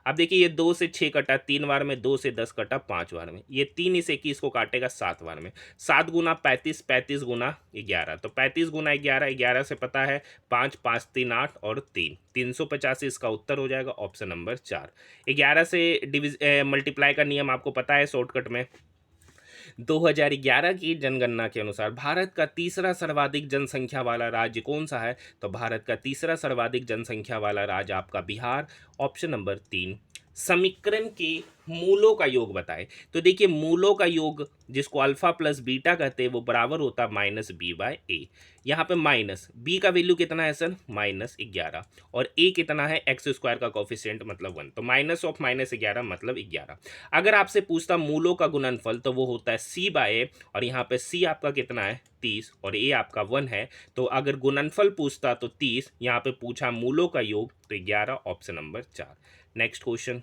Speaker 1: अब देखिए ये 2 से 6 कटा 3 बार में, 2 से 10 कटा 5 बार में, ये 3 इस 21 को काटेगा 7 बार में, 7 गुना 35, 35 गुना 11, तो 35 गुना 11, 11 से पता है 5, 5 3 8 और 3, 385 इसका उत्तर हो जाएगा। Option number 4। 11 से मल्टीप्लाई का नियम आपको पता है शॉर्टकट में। 2011 की जनगणना के अनुसार भारत का तीसरा सर्वाधिक जनसंख्या वाला राज्य कौन सा है? तो भारत का तीसरा सर्वाधिक जनसंख्या वाला राज्य आपका बिहार। Option number 3। समीकरण के मूलों का योग बताएं। तो देखिए मूलों का योग जिसको अल्फा प्लस बीटा कहते हैं वो बराबर होता है -b/a। यहाँ पे माइनस b का वैल्यू कितना है सर? -11, और a कितना है? x² का कोफिशिएंट मतलब 1, तो -11 मतलब 11। अगर आपसे पूछता मूलों का गुणनफल तो वो होता है c/a, और यहाँ पे c आपका कितना है? 30, और a आपका 1 है, तो अगर गुणनफल पूछता तो 30, यहाँ पे पूछा मूलों का योग तो 11। Option number 4। नेक्स्ट क्वेश्चन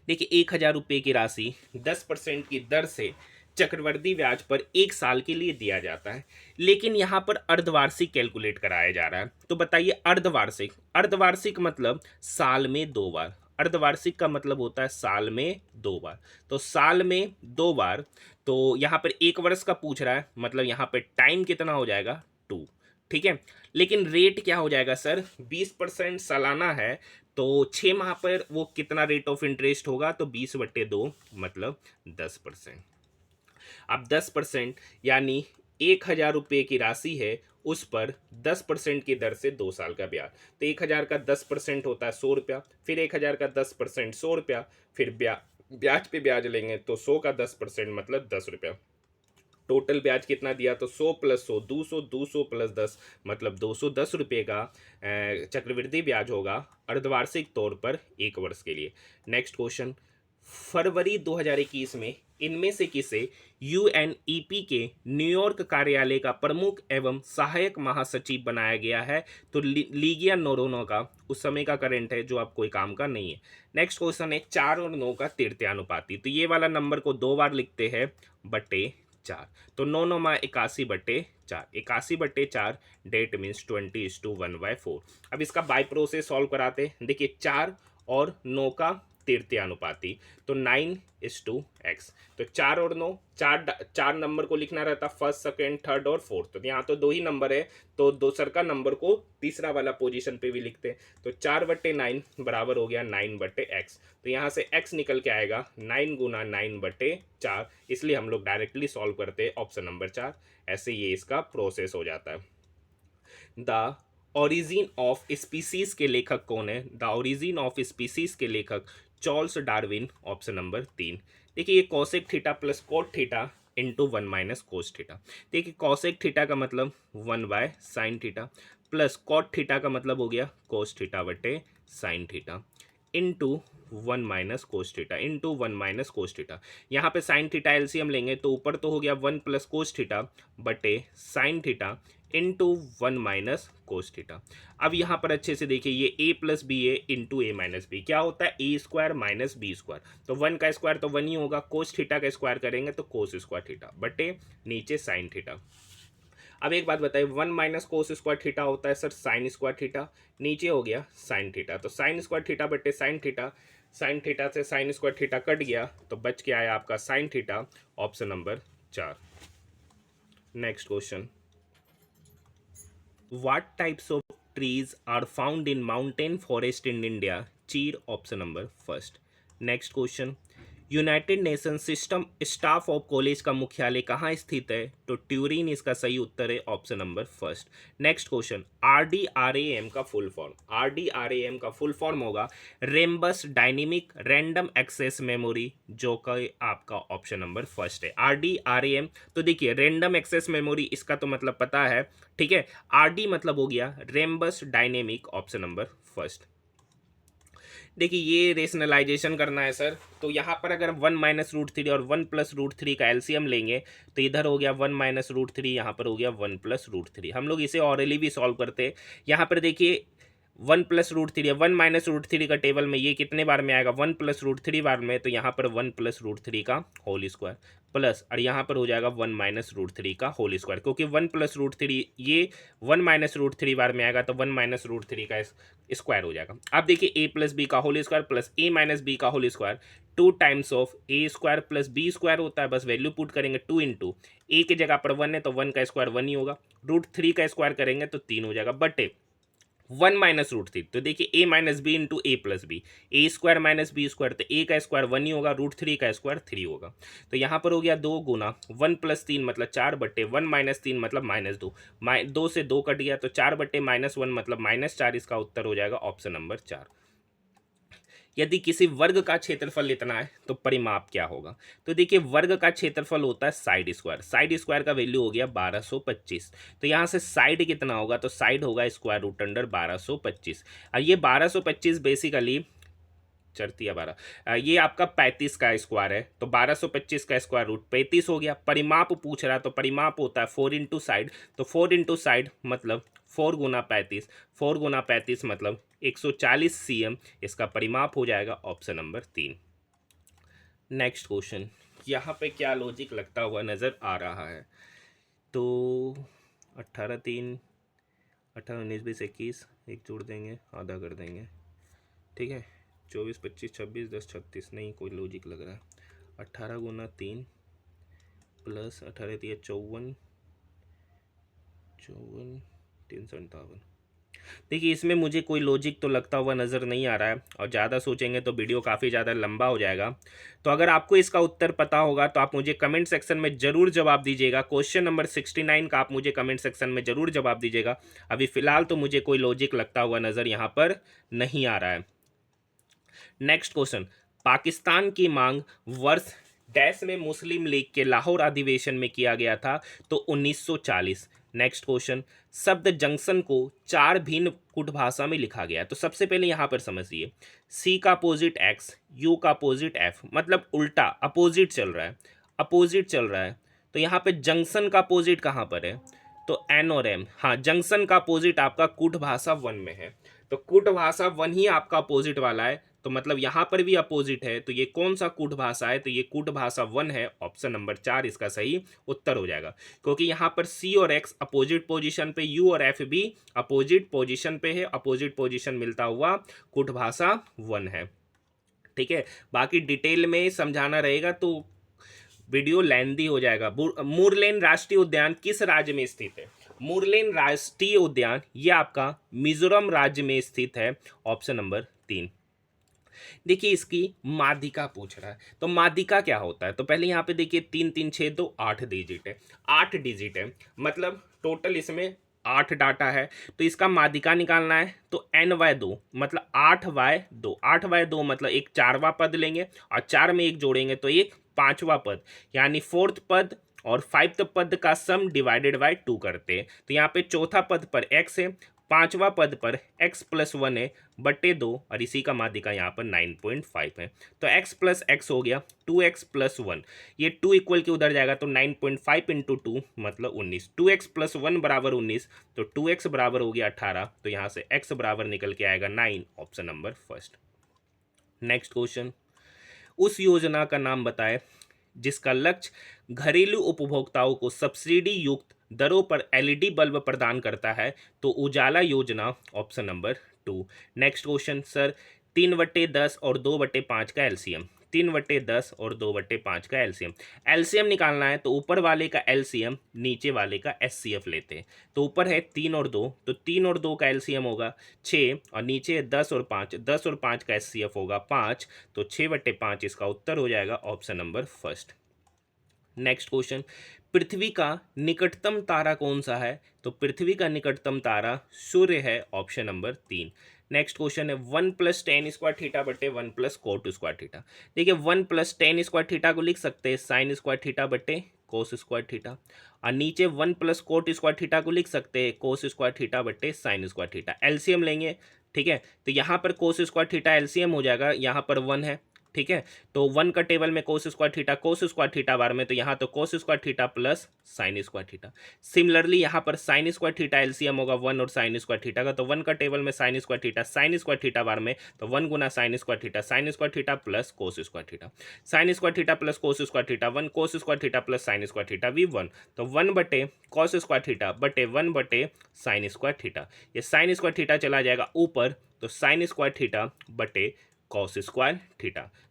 Speaker 1: देखिए 1,000 रुपये की राशि 10% की दर से चक्रवृद्धि ब्याज पर 1 साल के लिए दिया जाता है, लेकिन यहाँ पर अर्धवार्षिक कैलकुलेट कराया जा रहा है। तो बताइए अर्धवार्षिक, अर्धवार्षिक मतलब साल में 2 बार, अर्धवार्षिक का मतलब होता है साल में 2 बार, तो साल में 2 बार, तो यहाँ पर 1 वर्ष का पूछ रहा है, मतलब यहाँ पर टाइम कितना हो जाएगा? 2। ठीक है, लेकिन रेट क्या हो जाएगा सर? 20% सालाना है, तो 6 माह पर वो कितना रेट ऑफ इंटरेस्ट होगा? तो 20/2 मतलब 10%। अब 10% यानी 1,000 रुपये की राशि है, उस पर 10% की दर से 2 साल का ब्याज, तो 1,000 का 10% होता है 100 रुपया, फिर 1,000 का 10% 100 रुपया, फिर ब्याज पे ब्याज लेंगे तो 100 का 10% मतलब 10 रुपया। टोटल ब्याज कितना दिया? तो 100 + 100 200, 200 + 10 मतलब 210 रुपये का चक्रवृद्धि ब्याज होगा अर्धवार्षिक तौर पर 1 वर्ष के लिए। नेक्स्ट क्वेश्चन, फरवरी 2021 में इनमें से किसे यूएनईपी के न्यूयॉर्क कार्यालय का प्रमुख एवं सहायक महासचिव बनाया गया है? तो लीगिया नोरोनो का उस समय का करंट है जो अब कोई काम का नहीं है। नेक्स्ट क्वेश्चन है 4 और 9 का तृतीयानुपाती। तो ये वाला नंबर को 2 बार लिखते हैं बटे 4, तो 9 9 मा 81/4, 81/4 डेट मीन्स 20:1/4। अब इसका बाय प्रोसेस सॉल्व कराते हैं। देखिए 4 और 9 का तृतीयानुपाती, तो 9:x, तो 4 और 9, चार नंबर को लिखना रहता फर्स्ट, सेकेंड, थर्ड और फोर्थ, तो यहाँ तो 2 ही नंबर है, तो दूसर का नंबर को तीसरा वाला पोजीशन पे भी लिखते हैं, तो 4/9 बराबर हो गया 9/x, तो यहाँ से x निकल के आएगा 9 गुना 9/4, इसलिए हम लोग डायरेक्टली सॉल्व करते हैं ऑप्शन नंबर 4। ऐसे ये इसका प्रोसेस हो जाता है। द ओरिजिन ऑफ स्पीसीज के लेखक कौन है? द ओरिजिन ऑफ स्पीसीज के लेखक चार्ल्स डार्विन। Option number 3। देखिए ये cosec theta plus cot theta into 1 minus cos theta. देखिए कॉसेक थीटा का मतलब 1/sin theta, plus cot theta का मतलब हो गया कोस थीटा बटे sine theta, into 1 minus cos theta, into 1 minus cos theta. यहाँ पे साइन थीटा एलसीएम लेंगे तो ऊपर तो हो गया 1 प्लस कोस थीटा बटे sine theta into 1 minus cos theta. अब यहाँ पर अच्छे से देखिए ये a plus B A into A minus B क्या होता है? a² माइनस b², तो 1 का स्क्वायर तो 1 ही होगा, कोस थीटा का स्क्वायर करेंगे तो कोस स्क्वायर थीटा बटे नीचे साइन थीटा। अब एक बात बताइए 1 माइनस कोस स्क्वायर थीटा होता है सर साइन स्क्वायर थीटा, नीचे हो गया साइन थीटा, तो साइन स्क्वायर थीटा बटे साइन थीटा, साइन थीटा से साइन स्क्वायर थीटा कट गया तो बच के आया आपका sine theta. Option number 4। Next question, what types of trees are found in mountain forest in India? चीर। Option number first. Next question, united nation system staff of college का मुख्यालय कहाँ स्थित है? तो ट्यूरिन इसका सही उत्तर है, option number first. Next question, RDRAM का फुल फॉर्म, RDRAM का फुल फॉर्म होगा रेम्बस डायनेमिक रैंडम एक्सेस मेमोरी, जो कि आपका ऑप्शन नंबर फर्स्ट है। RDRAM, तो देखिए रैंडम एक्सेस मेमोरी इसका तो मतलब पता है, ठीक है। RD मतलब हो गया रेम्बस डायनेमिक, ऑप्शन नंबर फर्स्ट। देखिए ये रेशनलाइजेशन करना है सर, तो यहाँ पर अगर 1 - √3 और 1 + √3 का एलसीएम लेंगे तो इधर हो गया 1 - √3, यहाँ पर हो गया 1 + √3। हम लोग इसे ऑरली भी सॉल्व करते हैं। यहाँ पर देखिए 1 + √3 या 1 - √3 का टेबल में ये कितने बार में आएगा? 1 + √3 बार में, तो यहाँ पर 1 + √3 का होल स्क्वायर प्लस, और यहाँ पर हो जाएगा 1 - √3 का होल स्क्वायर, क्योंकि 1 + √3 ये 1 - √3 बार में आएगा तो 1 - √3 का स्क्वायर हो जाएगा। अब देखिए a + b का whole square plus a - b का whole square 2 times of a² + b² होता है। बस वैल्यू पुट करेंगे 2 इंटू ए की जगह पर 1 है तो 1 का स्क्वायर 1 ही होगा, √3 का स्क्वायर करेंगे तो 3 हो जाएगा, बटे 1 - √3। तो देखिए a - b into a + b, a² - b², तो a का स्क्वायर 1 ही होगा, √3 का स्क्वायर 3 होगा। तो यहाँ पर हो गया 2 गुना 1 + 3 मतलब 4 बटे 1 - 3 मतलब -2, 2 से 2 कट गया तो 4 बटे -1 मतलब -4। इसका उत्तर हो जाएगा ऑप्शन नंबर 4। यदि किसी वर्ग का क्षेत्रफल इतना है तो परिमाप क्या होगा? तो देखिए वर्ग का क्षेत्रफल होता है साइड स्क्वायर, साइड स्क्वायर का वैल्यू हो गया 1225। तो यहाँ से साइड कितना होगा? तो साइड होगा √1225, और ये 1225 बेसिकली चरतिया 12, ये आपका 35 का स्क्वायर है, तो 1225 का स्क्वायर रूट 35 हो गया। परिमाप पूछ रहा, तो परिमाप होता है 4 इंटू साइड, तो 4 इंटू साइड मतलब 4 गुना 35, 4 गुना 35 मतलब 140 cm, इसका परिमाप हो जाएगा ऑप्शन नंबर 3। नेक्स्ट क्वेश्चन, यहाँ पे क्या लॉजिक लगता हुआ नज़र आ रहा है? तो 18 3 18 19 20 21 एक जोड़ देंगे, आधा कर देंगे, ठीक है। 24 25 26 10 36, नहीं कोई लॉजिक लग रहा है। 18 गुना 3 प्लस 18 3 54, 54 357। देखिए इसमें मुझे कोई लॉजिक तो लगता हुआ नज़र नहीं आ रहा है, और ज़्यादा सोचेंगे तो वीडियो काफ़ी ज़्यादा लंबा हो जाएगा। तो अगर आपको इसका उत्तर पता होगा तो आप मुझे कमेंट सेक्शन में ज़रूर जवाब दीजिएगा। क्वेश्चन नंबर 69 का आप मुझे कमेंट सेक्शन में ज़रूर जवाब दीजिएगा। अभी फ़िलहाल तो मुझे कोई लॉजिक लगता हुआ नज़र यहाँ पर नहीं आ रहा है। नेक्स्ट क्वेश्चन, पाकिस्तान की मांग वर्ष डैश में मुस्लिम लीग के लाहौर अधिवेशन में किया गया था? तो 1940। नेक्स्ट क्वेश्चन, शब्द जंक्शन को 4 भिन्न कूट भाषा में लिखा गया है। तो सबसे पहले यहाँ पर समझिए, सी का अपोजिट एक्स, यू का अपोजिट एफ, मतलब उल्टा अपोजिट चल रहा है, अपोजिट चल रहा है। तो यहाँ पे जंक्शन का अपोजिट कहाँ पर है? तो एन और एम। हाँ, जंक्शन का अपोजिट आपका कूट भाषा 1 में है, तो कूट भाषा 1 ही आपका अपोजिट वाला है, तो मतलब यहाँ पर भी अपोजिट है। तो ये कौन सा कूट भाषा है? तो ये कूट भाषा 1 है, ऑप्शन नंबर 4 इसका सही उत्तर हो जाएगा, क्योंकि यहाँ पर सी और एक्स अपोजिट पोजीशन पे, यू और एफ भी अपोजिट पोजीशन पे है, अपोजिट पोजीशन मिलता हुआ कूट भाषा 1 है, ठीक है। बाकी डिटेल में समझाना रहेगा तो वीडियो लेंदी हो जाएगा। मुरलेन राष्ट्रीय उद्यान किस राज्य में स्थित है? मुरलेन राष्ट्रीय उद्यान ये आपका मिजोरम राज्य में स्थित है, ऑप्शन नंबर 3। देखिए इसकी माध्यिका पूछ रहा है, तो माध्यिका क्या होता है? तो पहले यहाँ पे देखिए 3 3 6 2 8 डिजिट है, 8 डिजिट है, मतलब टोटल इसमें 8 डाटा है। तो इसका माध्यिका निकालना है, तो n/2 मतलब 8/2, 8/2 मतलब एक 4वां पद लेंगे और 4 में एक जोड़ेंगे तो एक 5वां पद, यानी 4th पद और 5th पद का सम डिवाइडेड बाय 2 करते हैं। तो यहाँ पे चौथा पद पर x है, 5वां पद पर x + 1 है बटे 2, और इसी का माध्यिका यहाँ पर 9.5 है। तो x + x हो गया 2x + 1, ये 2 इक्वल के उधर जाएगा तो 9.5 × 2 मतलब 19, 2x + 1 बराबर 19, तो 2x बराबर हो गया 18, तो यहाँ से x बराबर निकल के आएगा 9, option number first. Next question, उस योजना का नाम बताएं जिसका लक्ष्य घरेलू उपभोक्ताओं को सब्सिडी युक्त दरों पर एलईडी बल्ब प्रदान करता है? तो उजाला योजना, option number 2। Next question sir, 3/10 और 2/5 का एलसीएम, 3/10 और 2/5 का एलसीएम। एलसीएम निकालना है तो ऊपर वाले का एलसीएम नीचे वाले का एचसीएफ लेते हैं। तो ऊपर है 3 और 2, तो 3 और 2 का एलसीएम होगा 6 और नीचे है 10 और 5, 10 और 5 का एचसीएफ होगा 5, तो 6/5 इसका उत्तर हो जाएगा option number first. Next question, पृथ्वी का निकटतम तारा कौन सा है? तो पृथ्वी का निकटतम तारा सूर्य है, ऑप्शन नंबर 3। नेक्स्ट क्वेश्चन है 1+tan² θ/1+cot²θ। देखिए 1+tan² को लिख सकते हैं sin²θ/cos²θ, और नीचे 1+cot² को लिख सकते हैं cos²θ/sin²θ। एलसीएम लेंगे, ठीक है, तो यहाँ पर cos² एलसीएम हो जाएगा, यहाँ पर 1 है, ठीक है, तो 1 का टेबल में cos² बार में, तो यहाँ तो cos² प्लस sin²θ। सिमिलरली यहाँ पर sin² एलसीएम होगा 1 और sin² का, तो 1 का टेबल में sin² बार में, तो 1 गुना sin² plus cos², sin² plus cos², 1 cos² plus sin² भी 1, तो 1/cos²/1/sin², ये sin² चला जाएगा ऊपर, तो sin² बटे cos²,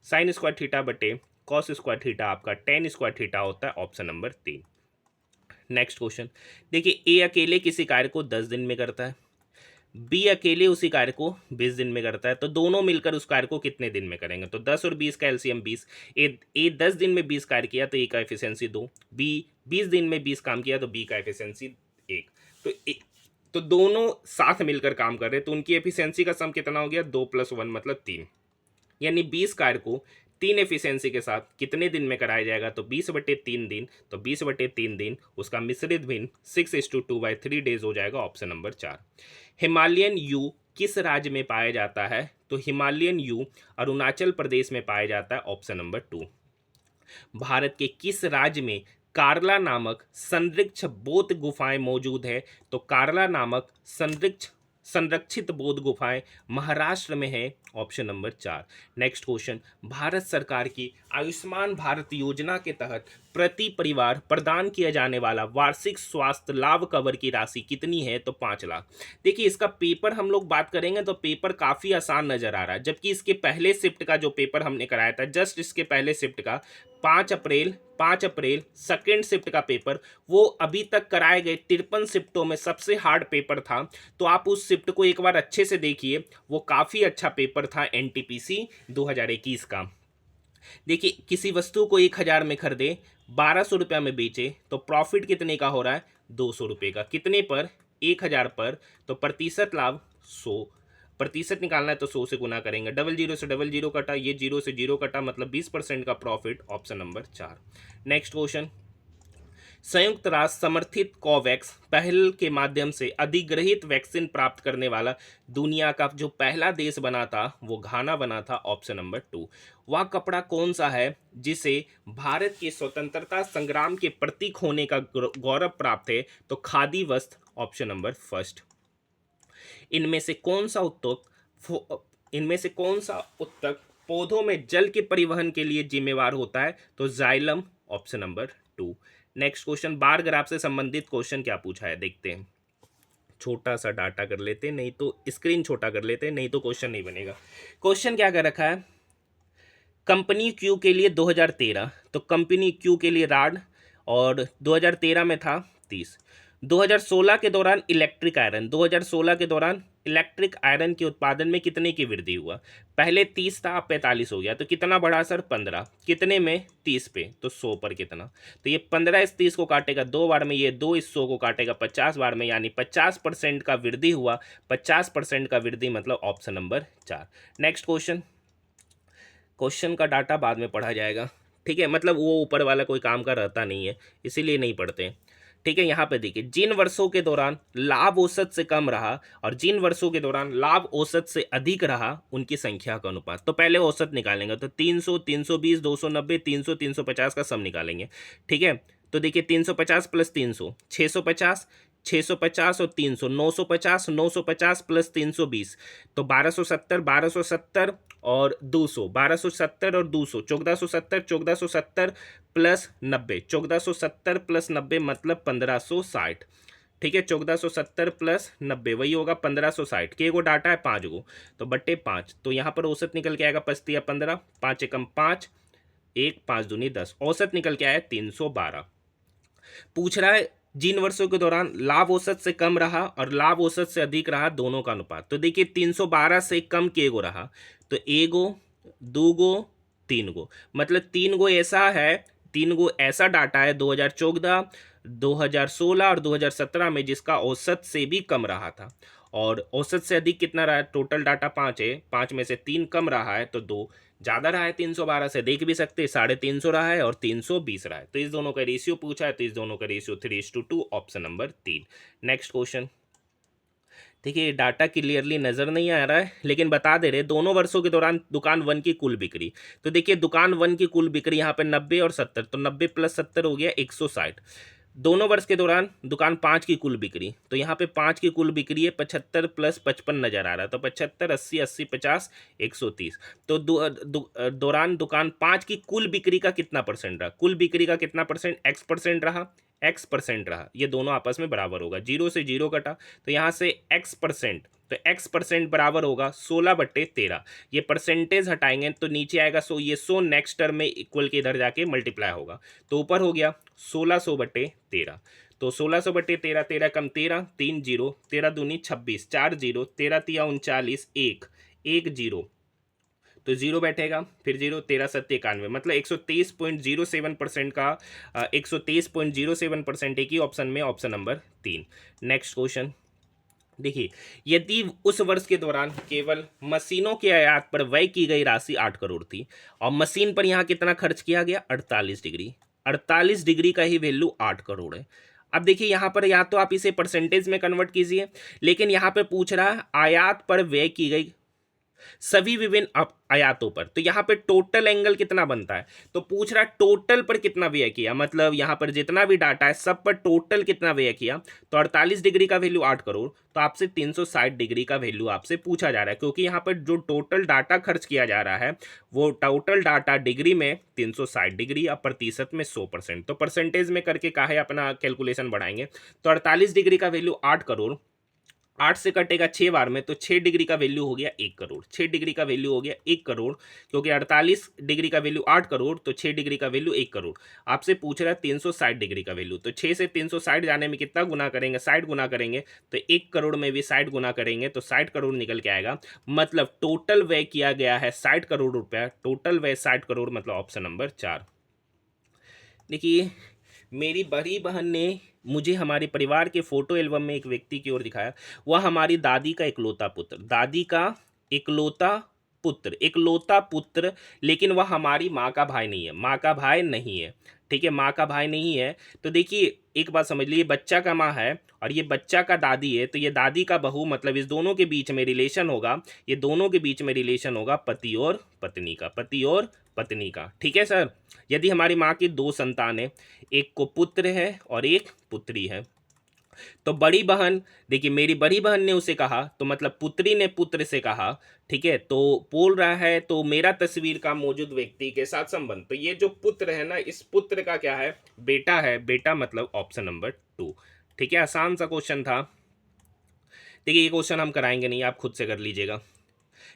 Speaker 1: sin² cos² आपका tan² होता है, ऑप्शन नंबर 3। नेक्स्ट क्वेश्चन देखिए, ए अकेले किसी कार्य को 10 दिन में करता है, बी अकेले उसी कार्य को 20 दिन में करता है, तो दोनों मिलकर उस कार्य को कितने दिन में करेंगे? तो 10 और 20 का एलसीएम 20, ए 10 दिन में 20 कार्य किया तो ए का एफिशिएंसी 2, बी 20 दिन में 20 काम किया तो बी का एफिशिएंसी 1, तो दोनों साथ मिलकर काम कर रहे हैं, तो उनकी एफिशिएंसी का सम कितना हो गया? 2 + 1 मतलब 3, यानी 20 कार्य को 3 एफिशिएंसी के साथ कितने दिन में कराया जाएगा? तो 20/3 दिन, तो 20/3 दिन उसका मिश्रित भिन्न 6:2/3 डेज हो जाएगा, ऑप्शन नंबर 4। हिमालयन यू किस राज्य में पाया जाता है? तो हिमालयन यू अरुणाचल प्रदेश में पाया जाता है, ऑप्शन नंबर 2। भारत के किस राज्य में कार्ला नामक संरक्षित बौद्ध गुफाएं मौजूद है? तो कार्ला नामक संरक्षित बौद्ध गुफाएं महाराष्ट्र में है, option number 4। Next question, Bharat सरकार की आयुष्मान भारत योजना के तहत प्रति परिवार प्रदान किया जाने वाला वार्षिक स्वास्थ्य लाभ कवर की राशि कितनी है? तो 5 लाख। देखिए इसका पेपर हम लोग बात करेंगे तो पेपर काफ़ी आसान नज़र आ रहा है, जबकि इसके पहले शिफ्ट का जो पेपर हमने कराया था, जस्ट इसके पहले शिफ्ट का 5 अप्रैल सेकेंड शिफ्ट का पेपर, वो अभी तक कराए गए 53 शिफ्टों में सबसे हार्ड पेपर था। तो आप उस शिफ्ट को एक बार अच्छे से देखिए, वो काफ़ी अच्छा पेपर था एनटीपीसी 2021 का। देखिए किसी वस्तु को 1000 में खरीदे, 1200 रुपये में बेचे, तो प्रॉफिट कितने का हो रहा है? 200 रुपये का। कितने पर? 1000 पर, तो प्रतिशत लाभ 100, प्रतिशत निकालना है तो 100 से गुना करेंगे, डबल जीरो से डबल जीरो कटा, ये 0 से 0 कटा, मतलब 20% का profit, option number 4। Next question, संयुक्त राष्ट्र समर्थित कोवैक्स पहल के माध्यम से अधिग्रहित वैक्सीन प्राप्त करने वाला दुनिया का जो पहला देश बना था वो घाना बना था, ऑप्शन नंबर 2। वह कपड़ा कौन सा है जिसे भारत के स्वतंत्रता संग्राम के प्रतीक होने का गौरव प्राप्त है? तो खादी वस्त्र, ऑप्शन नंबर फर्स्ट। इनमें से कौन सा उत्तक पौधों में जल के परिवहन के लिए जिम्मेवार होता है? तो xylem, option number 2। Next question, bar graph से संबंधित क्वेश्चन क्या पूछा है देखते हैं। छोटा सा डाटा कर लेते हैं, नहीं तो स्क्रीन छोटा कर लेते हैं, नहीं तो क्वेश्चन नहीं बनेगा। क्वेश्चन क्या कर रखा है? कंपनी क्यू के लिए 2013, तो कंपनी क्यू के लिए राड, और 2013 में था 30। 2016 के दौरान इलेक्ट्रिक आयरन, 2016 के दौरान इलेक्ट्रिक आयरन के उत्पादन में कितने की वृद्धि हुआ? पहले 30 था, अब 45 हो गया, तो कितना बढ़ा सर? 15। कितने में? 30 पे, तो 100 पर कितना? तो ये 15 इस 30 को काटेगा 2 बार में, ये 2 इस 100 को काटेगा 50 बार में, यानी 50% का वृद्धि हुआ। 50% का वृद्धि मतलब ऑप्शन नंबर 4। नेक्स्ट क्वेश्चन का डाटा बाद में पढ़ा जाएगा, ठीक है, मतलब वो ऊपर वाला कोई काम का रहता नहीं है, इसीलिए नहीं पढ़ते, ठीक है। यहाँ पे देखिए, जिन वर्षों के दौरान लाभ औसत से कम रहा और जिन वर्षों के दौरान लाभ औसत से अधिक रहा, उनकी संख्या का अनुपात। तो पहले औसत निकालेंगे, तो 300, 320, 290, 300, 350 का सम निकालेंगे, ठीक है। तो देखिए 350 प्लस 300 650, 650 और 300 950, 950 प्लस 320 तो 1270, 1270 और 200, 1270 और 200, 1470, 1470 प्लस 90, 1470 प्लस 90 मतलब 1560, ठीक है, 1470 प्लस 90 वही होगा 1560। के गो डाटा है 5 गो, तो बट्टे 5, तो यहाँ पर औसत निकल के आएगा 5 15, 5 एकम 5, 1 5 दूनी 10, औसत निकल के आया 312। पूछ रहा है जिन वर्षों के दौरान लाभ औसत से कम रहा और लाभ औसत से अधिक रहा दोनों का अनुपात। तो देखिए 312 से कम के गो रहा, तो एगो, दो गो, तीन गो, मतलब तीन गो ऐसा है, तीन गो ऐसा डाटा है 2014, 2016 और 2017 में जिसका औसत से भी कम रहा था। और औसत से अधिक कितना रहा है? टोटल डाटा 5 है, 5 में से 3 कम रहा है तो 2 ज़्यादा रहा है। 312 से देख भी सकते, 350 रहा है और 320 रहा है। तो इस दोनों का रेशियो पूछा है, तो इस दोनों का ratio 3:2, option number 3। Next question देखिए, डाटा क्लियरली नजर नहीं आ रहा है लेकिन बता दे रहे दोनों वर्षों के दौरान दुकान वन की कुल बिक्री। तो देखिए दुकान वन की कुल बिक्री यहाँ पे 90 और 70, तो 90 प्लस 70 हो गया 160। दोनों वर्ष के दौरान दुकान पाँच की कुल बिक्री, तो यहाँ पे पाँच की कुल बिक्री है 75 प्लस 55 नजर आ रहा है, तो 75 80 80 50 130। तो दौरान दुकान पाँच की कुल बिक्री का कितना परसेंट रहा? कुल बिक्री का कितना परसेंट? एक्स परसेंट रहा, एक्स परसेंट रहा, ये दोनों आपस में बराबर होगा, जीरो से जीरो कटा, तो यहाँ से एक्स परसेंट, तो एक्स परसेंट बराबर होगा 16/13। ये परसेंटेज हटाएंगे तो नीचे आएगा 100, ये 100 नेक्स्ट टर्म में इक्वल के इधर जाके मल्टीप्लाई होगा, तो ऊपर हो गया 1600/13। तो 1600/13, 13 कम 13, 3 जीरो, 13 दूनी 26, 4 जीरो, 13 तिया 39, 1 जीरो, तो जीरो बैठेगा, फिर जीरो, 13 सत्ते 91, मतलब 123.07% का 123.07% एक ही ऑप्शन में, ऑप्शन नंबर 3। नेक्स्ट क्वेश्चन देखिए, यदि उस वर्ष के दौरान केवल मशीनों के आयात पर व्यय की गई राशि 8 करोड़ थी और मशीन पर यहाँ कितना खर्च किया गया? 48 डिग्री, 48 डिग्री का ही वैल्यू 8 करोड़ है। अब देखिए यहाँ पर या तो आप इसे परसेंटेज में कन्वर्ट कीजिए, लेकिन यहाँ पे पूछ रहा है आयात पर व्यय की गई सभी विभिन्न आयातों पर, तो यहाँ पे टोटल एंगल कितना बनता है? तो पूछ रहा है टोटल पर कितना व्यय किया, मतलब यहाँ पर जितना भी डाटा है सब पर टोटल कितना व्यय किया। तो 48 डिग्री का वैल्यू 8 करोड़, तो आपसे 360 डिग्री का वैल्यू आपसे पूछा जा रहा है, क्योंकि यहाँ पर जो टोटल डाटा खर्च किया जा रहा है वो टोटल डाटा डिग्री में 360 डिग्री, अब प्रतिशत में 100%, तो परसेंटेज में करके काहे अपना कैलकुलेशन बढ़ाएंगे। तो 48 डिग्री का वैल्यू 8 करोड़, 8 से कटेगा 6 बार में, तो 6 डिग्री का वैल्यू हो गया 1 करोड़, 6 डिग्री का वैल्यू हो गया 1 करोड़, क्योंकि 48 डिग्री का वैल्यू 8 करोड़, तो 6 डिग्री का वैल्यू 1 करोड़। आपसे पूछ रहा है 360 डिग्री का वैल्यू, तो 6 से 360 जाने में कितना गुना करेंगे? 60 गुना करेंगे, तो 1 करोड़ में भी 60 गुना करेंगे तो 60 करोड़ निकल के आएगा, मतलब टोटल व्यय किया गया है 60 करोड़ रुपया, टोटल व्यय 60 करोड़, मतलब ऑप्शन नंबर 4। देखिए, मेरी बड़ी बहन ने मुझे हमारे परिवार के फोटो एल्बम में एक व्यक्ति की ओर दिखाया, वह हमारी दादी का इकलौता पुत्र, दादी का इकलौता पुत्र, इकलौता पुत्र, लेकिन वह हमारी माँ का भाई नहीं है, माँ का भाई नहीं है, ठीक है, माँ का भाई नहीं है। तो देखिए एक बात समझ लीजिए, बच्चा का माँ है और ये बच्चा का दादी है, तो ये दादी का बहू, मतलब इस दोनों के बीच में रिलेशन होगा, ये दोनों के बीच में रिलेशन होगा पति और पत्नी का, पति और पत्नी का, ठीक है सर। यदि हमारी माँ की दो संतान है, एक को पुत्र है और एक पुत्री है, तो बड़ी बहन, देखिए मेरी बड़ी बहन ने उसे कहा, तो मतलब पुत्री ने पुत्र से कहा, ठीक है, तो बोल रहा है तो मेरा तस्वीर का मौजूद व्यक्ति के साथ संबंध, तो ये जो पुत्र है ना, इस पुत्र का क्या है? बेटा है, बेटा मतलब ऑप्शन नंबर 2, ठीक है। आसान सा क्वेश्चन था। देखिए ये क्वेश्चन हम कराएंगे नहीं, आप खुद से कर लीजिएगा।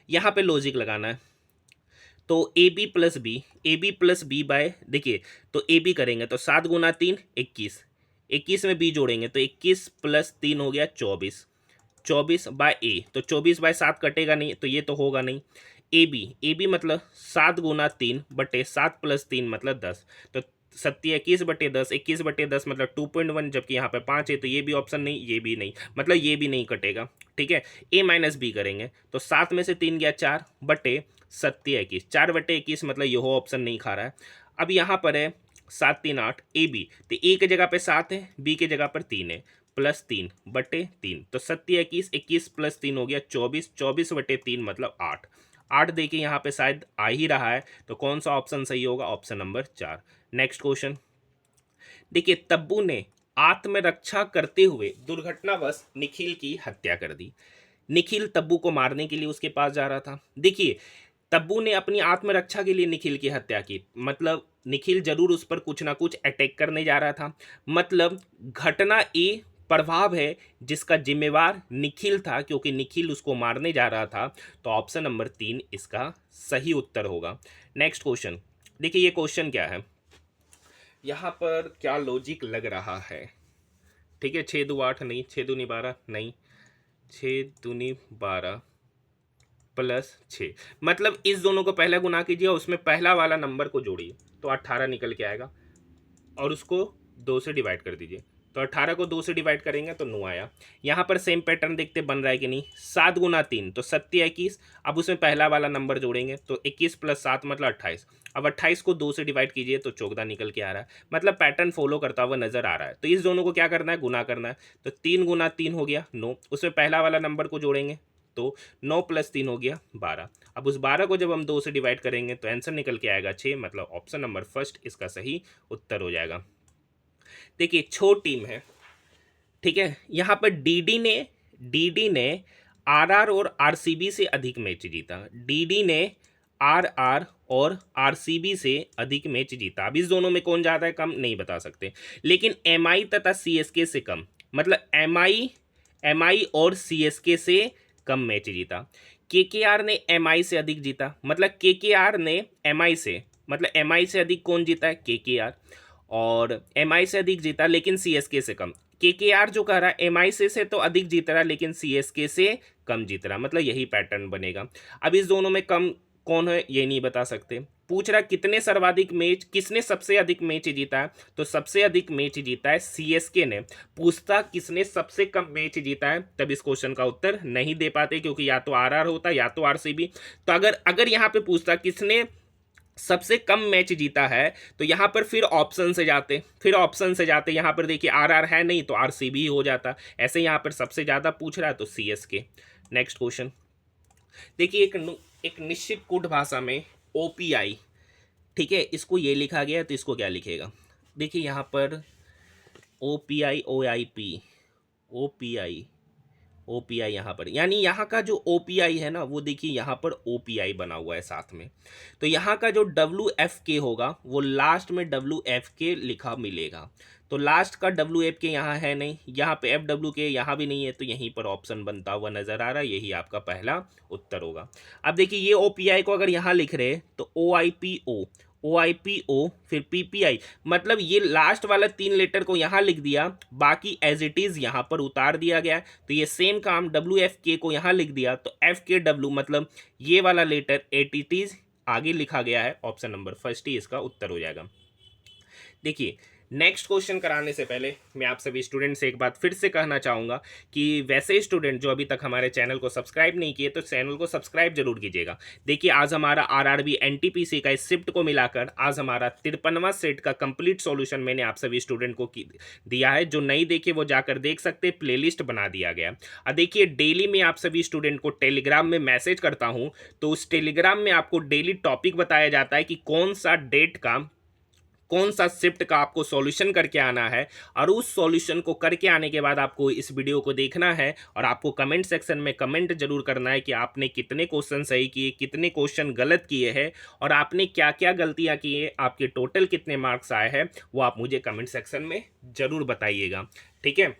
Speaker 1: यहाँ पे लॉजिक लगाना है, तो A B plus B, A B plus B by, देखिए तो ए बी करेंगे तो 7 गुना 3 21, 21 में बी जोड़ेंगे तो 21 प्लस 3 हो गया 24, 24 बाय ए, तो 24 बाय 7 कटेगा नहीं, तो ये तो होगा नहीं। ए बी मतलब 7 गुना 3 बटे 7 प्लस 3 मतलब 10, तो 21/10, 21/10 मतलब 2.1, जबकि यहाँ पे 5 है, तो ये भी ऑप्शन नहीं, ये भी नहीं, मतलब ये भी नहीं कटेगा, ठीक है। ए माइनस बी करेंगे तो 7 में से 3 गया 4 बटे 7 21, 4/21 मतलब यह ऑप्शन नहीं खा रहा है। अब यहाँ पर है 7 3 8 ए बी, तो ए की जगह पे 7 है, बी की जगह पर 3 है, प्लस 3/3, तो 7 21, 21 प्लस 3 हो गया 24, 24/3 मतलब 8, 8 देखिए यहाँ पे शायद आ ही रहा है, तो कौन सा ऑप्शन सही होगा? Option number 4। नेक्स्ट क्वेश्चन देखिए, तब्बू ने आत्मरक्षा करते हुए दुर्घटनावश निखिल की हत्या कर दी। निखिल तब्बू को मारने के लिए उसके पास जा रहा था। देखिए तब्बू ने अपनी आत्मरक्षा के लिए निखिल की हत्या की, मतलब निखिल जरूर उस पर कुछ ना कुछ अटैक करने जा रहा था, मतलब घटना ए प्रभाव है जिसका जिम्मेवार निखिल था, क्योंकि निखिल उसको मारने जा रहा था। तो ऑप्शन नंबर 3 इसका सही उत्तर होगा। नेक्स्ट क्वेश्चन देखिए, ये क्वेश्चन क्या है, यहाँ पर क्या लॉजिक लग रहा है। ठीक है, 6 दूनी 8 नहीं, 6 दूनी 12 नहीं, 6 दूनी 12 प्लस 6, मतलब इस दोनों को पहला गुना कीजिए और उसमें पहला वाला नंबर को जोड़िए तो 18 निकल के आएगा, और उसको 2 से डिवाइड कर दीजिए। तो 18 को 2 से डिवाइड करेंगे तो 9 आया। यहाँ पर सेम पैटर्न देखते बन रहा है कि नहीं। 7 गुना 3 तो 7 21, अब उसमें पहला वाला नंबर जोड़ेंगे तो 21 प्लस 7 मतलब 28। अब 28 को 2 से डिवाइड कीजिए तो 14 निकल के आ रहा है, मतलब पैटर्न फॉलो करता हुआ नजर आ रहा है। तो इस दोनों को क्या करना है, गुना करना है। तो 3 गुना 3 हो गया 9, उसमें पहला वाला नंबर को जोड़ेंगे तो 9 प्लस 3 हो गया 12। अब उस 12 को जब हम 2 से डिवाइड करेंगे तो आंसर निकल के आएगा 6, मतलब ऑप्शन नंबर फर्स्ट इसका सही उत्तर हो जाएगा। देखिए छोटी टीम है, ठीक है, यहाँ पर डीडी ने आरआर और आरसीबी से अधिक मैच जीता। डीडी ने आरआर और आरसीबी से अधिक मैच जीता। अब इस दोनों में कौन ज़्यादा है कम नहीं बता सकते, लेकिन एमआई तथा सीएसके से कम, मतलब एमआई और सीएसके से कम मैच जीता। केकेआर ने एमआई से अधिक जीता, मतलब केकेआर ने एमआई से, मतलब एमआई से अधिक कौन जीता है, केकेआर, और एमआई से अधिक जीता लेकिन सीएसके से कम। केकेआर जो कह रहा है एमआई से तो अधिक जीत रहा है लेकिन सीएसके से कम जीत रहा, मतलब यही पैटर्न बनेगा। अब इस दोनों में कम कौन है ये नहीं बता सकते। पूछ रहा कितने सर्वाधिक मैच, किसने सबसे अधिक मैच जीता है, तो सबसे अधिक मैच जीता है सीएसके ने। पूछता किसने सबसे कम मैच जीता है, तब इस क्वेश्चन का उत्तर नहीं दे पाते, क्योंकि या तो आरआर होता या तो आरसीबी। तो अगर यहाँ पे पूछता किसने सबसे कम मैच जीता है तो यहां पर फिर ऑप्शन से जाते यहां पर देखिए आरआर है नहीं तो आरसीबी हो जाता। ऐसे यहां पर सबसे ज्यादा पूछ रहा है तो सीएसके। नेक्स्ट क्वेश्चन देखिए, एक निश्चित कोड भाषा में ओपीआई, ठीक है, इसको ये लिखा गया है तो इसको क्या लिखेगा। देखिए यहां पर ओपीआई ओआईपी, ओपीआई ओपीआई यहाँ पर, यानी यहाँ का जो ओपीआई है ना वो देखिए यहाँ पर ओपीआई बना हुआ है साथ में। तो यहाँ का जो डब्ल्यू एफ के होगा वो लास्ट में डब्ल्यू एफ के लिखा मिलेगा। तो लास्ट का डब्ल्यू एफ के यहाँ है नहीं, यहाँ पे एफ डब्ल्यू के यहाँ भी नहीं है, तो यहीं पर ऑप्शन बनता हुआ नजर आ रहा है, यही आपका पहला उत्तर होगा। अब देखिए ये ओपीआई को अगर यहाँ लिख रहे तो ओ I P O, O I P O फिर पीपीआई, मतलब ये लास्ट वाला 3 लेटर को यहाँ लिख दिया, बाकी एज इट इज यहाँ पर उतार दिया गया। तो ये सेम काम डब्ल्यू एफ के को यहाँ लिख दिया तो एफ के डब्ल्यू, मतलब ये वाला लेटर एट इट इज आगे लिखा गया है। ऑप्शन नंबर फर्स्ट ही इसका उत्तर हो जाएगा। देखिए नेक्स्ट क्वेश्चन कराने से पहले मैं आप सभी स्टूडेंट से एक बात फिर से कहना चाहूँगा कि वैसे स्टूडेंट जो अभी तक हमारे चैनल को सब्सक्राइब नहीं किए तो चैनल को सब्सक्राइब जरूर कीजिएगा। देखिए आज हमारा आरआरबी एनटीपीसी का इस शिफ्ट को मिलाकर आज हमारा 53वां सेट का कंप्लीट सॉल्यूशन मैंने आप सभी स्टूडेंट को दिया है। जो नहीं देखे वो जाकर देख सकते, प्लेलिस्ट बना दिया गया। अब देखिए डेली मैं आप सभी स्टूडेंट को टेलीग्राम में मैसेज करता हूँ, तो उस टेलीग्राम में आपको डेली टॉपिक बताया जाता है कि कौन सा डेट का कौन सा शिफ्ट का आपको सॉल्यूशन करके आना है, और उस सॉल्यूशन को करके आने के बाद आपको इस वीडियो को देखना है और आपको कमेंट सेक्शन में कमेंट जरूर करना है कि आपने कितने क्वेश्चन सही किए, कितने क्वेश्चन गलत किए हैं, और आपने क्या क्या गलतियां की है, आपके टोटल कितने मार्क्स आए हैं, वो आप मुझे कमेंट सेक्शन में जरूर बताइएगा। ठीक है,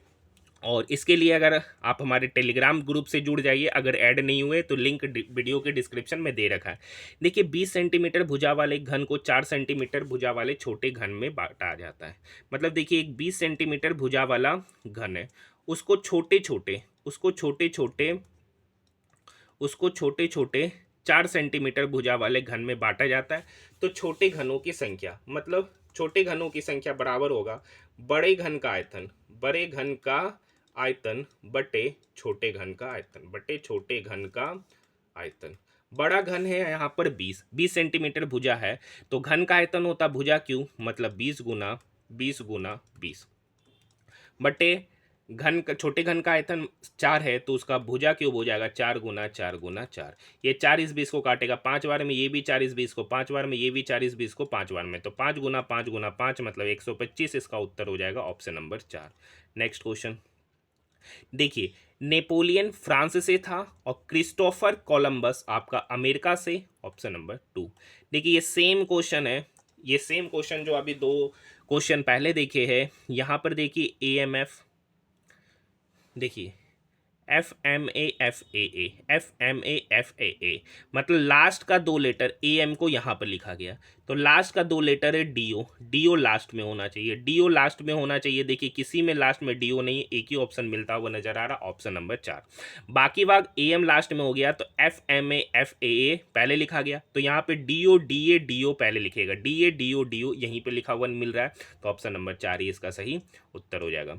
Speaker 1: और इसके लिए अगर आप हमारे टेलीग्राम ग्रुप से जुड़ जाइए, अगर ऐड नहीं हुए तो लिंक वीडियो के डिस्क्रिप्शन में दे रखा है। देखिए 20 सेंटीमीटर भुजा वाले घन को 4 सेंटीमीटर भुजा वाले छोटे घन में बांटा जाता है। मतलब देखिए एक 20 सेंटीमीटर भुजा वाला घन है, उसको छोटे छोटे 4 सेंटीमीटर भुजा वाले घन में बांटा जाता है। तो छोटे घनों की संख्या, मतलब छोटे घनों की संख्या बराबर होगा बड़े घन का आयतन बटे छोटे घन का आयतन। बड़ा घन है यहाँ पर 20 सेंटीमीटर भुजा है, तो घन का आयतन होता भुजा क्यों, मतलब 20 गुना 20 बटे घन का, छोटे घन का आयतन 4 है तो उसका भुजा क्यूब हो जाएगा 4 गुना 4। ये 4 इस 20 को काटेगा 5 बार में, ये भी 4 इस 20 को 5 बार में, ये भी 4 इस 20 को 5 बार में, तो 5 गुना 5 मतलब 125, इसका उत्तर हो जाएगा ऑप्शन नंबर 4। नेक्स्ट क्वेश्चन देखिए, नेपोलियन फ्रांस से था और क्रिस्टोफर कोलंबस आपका अमेरिका से, ऑप्शन नंबर 2। देखिए ये सेम क्वेश्चन है, ये सेम क्वेश्चन जो अभी 2 क्वेश्चन पहले देखे हैं। यहाँ पर देखिए एएमएफ, देखिए FMAFAA मतलब लास्ट का दो लेटर AM को यहाँ पर लिखा गया, तो लास्ट का दो लेटर है DO लास्ट में होना चाहिए, DO लास्ट में होना चाहिए। देखिए किसी में लास्ट में DO नहीं है, एक ही ऑप्शन मिलता हुआ नजर आ रहा, ऑप्शन नंबर 4। बाकी भाग AM लास्ट में हो गया, तो FMAFAA पहले लिखा गया, तो यहाँ पे DO पहले लिखेगा, DO यहीं पे लिखा हुआ मिल रहा है, तो ऑप्शन नंबर 4 ही इसका सही उत्तर हो जाएगा।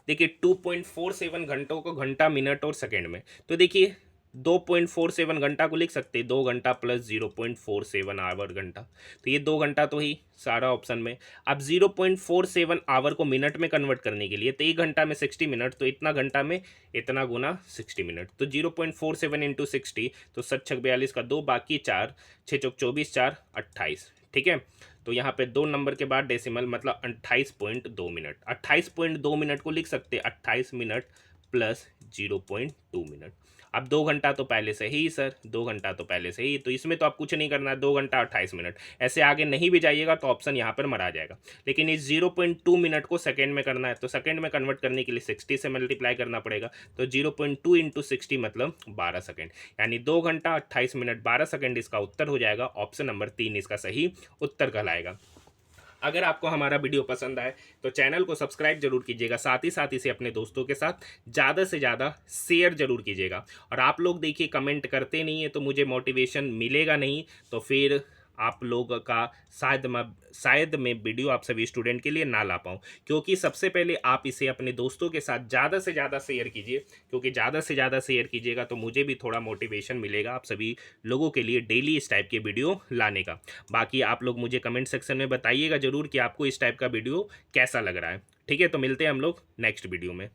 Speaker 1: देखिए 2.47 घंटों को घंटा मिनट और सेकंड में, तो देखिए 2.47 घंटा को लिख सकते हैं 2 घंटा प्लस 0.47 आवर घंटा, तो ये 2 घंटा तो ही सारा ऑप्शन में। अब 0.47 आवर को मिनट में कन्वर्ट करने के लिए, तो 1 घंटा में 60 मिनट, तो इतना घंटा में इतना गुना 60 मिनट, तो 0.47 इंटू 60, तो 7×6 = 42 का 2, बाकी 4, 6×4 = 24, 4 28, ठीक है। तो यहाँ पे 2 नंबर के बाद डेसिमल, मतलब 28.2 मिनट, 28.2 मिनट को लिख सकते 28 मिनट प्लस 0.2 मिनट। अब 2 घंटा तो पहले से ही सर, 2 घंटा तो पहले से ही, तो इसमें तो आप कुछ नहीं करना है, 2 घंटा 28 मिनट, ऐसे आगे नहीं भी जाइएगा तो ऑप्शन यहाँ पर मरा जाएगा। लेकिन इस 0.2 मिनट को सेकेंड में करना है, तो सेकेंड में कन्वर्ट करने के लिए 60 से मल्टीप्लाई करना पड़ेगा, तो 0.2 इंटू 60 मतलब 12 सेकेंड, यानी 2 घंटा 28 मिनट 12 सेकेंड इसका उत्तर हो जाएगा, ऑप्शन नंबर 3 इसका सही उत्तर कहलाएगा। अगर आपको हमारा वीडियो पसंद आए तो चैनल को सब्सक्राइब जरूर कीजिएगा, साथ ही इसे अपने दोस्तों के साथ ज़्यादा से ज़्यादा शेयर जरूर कीजिएगा। और आप लोग देखिए कमेंट करते नहीं है तो मुझे मोटिवेशन मिलेगा नहीं, तो फिर आप लोग का शायद मैं वीडियो आप सभी स्टूडेंट के लिए ना ला पाऊँ, क्योंकि सबसे पहले आप इसे अपने दोस्तों के साथ ज़्यादा से ज़्यादा शेयर कीजिए, क्योंकि ज़्यादा से ज़्यादा शेयर कीजिएगा तो मुझे भी थोड़ा मोटिवेशन मिलेगा आप सभी लोगों के लिए डेली इस टाइप के वीडियो लाने का। बाकी आप लोग मुझे कमेंट सेक्शन में बताइएगा ज़रूर कि आपको इस टाइप का वीडियो कैसा लग रहा है। ठीक है, तो मिलते हैं हम लोग नेक्स्ट वीडियो में।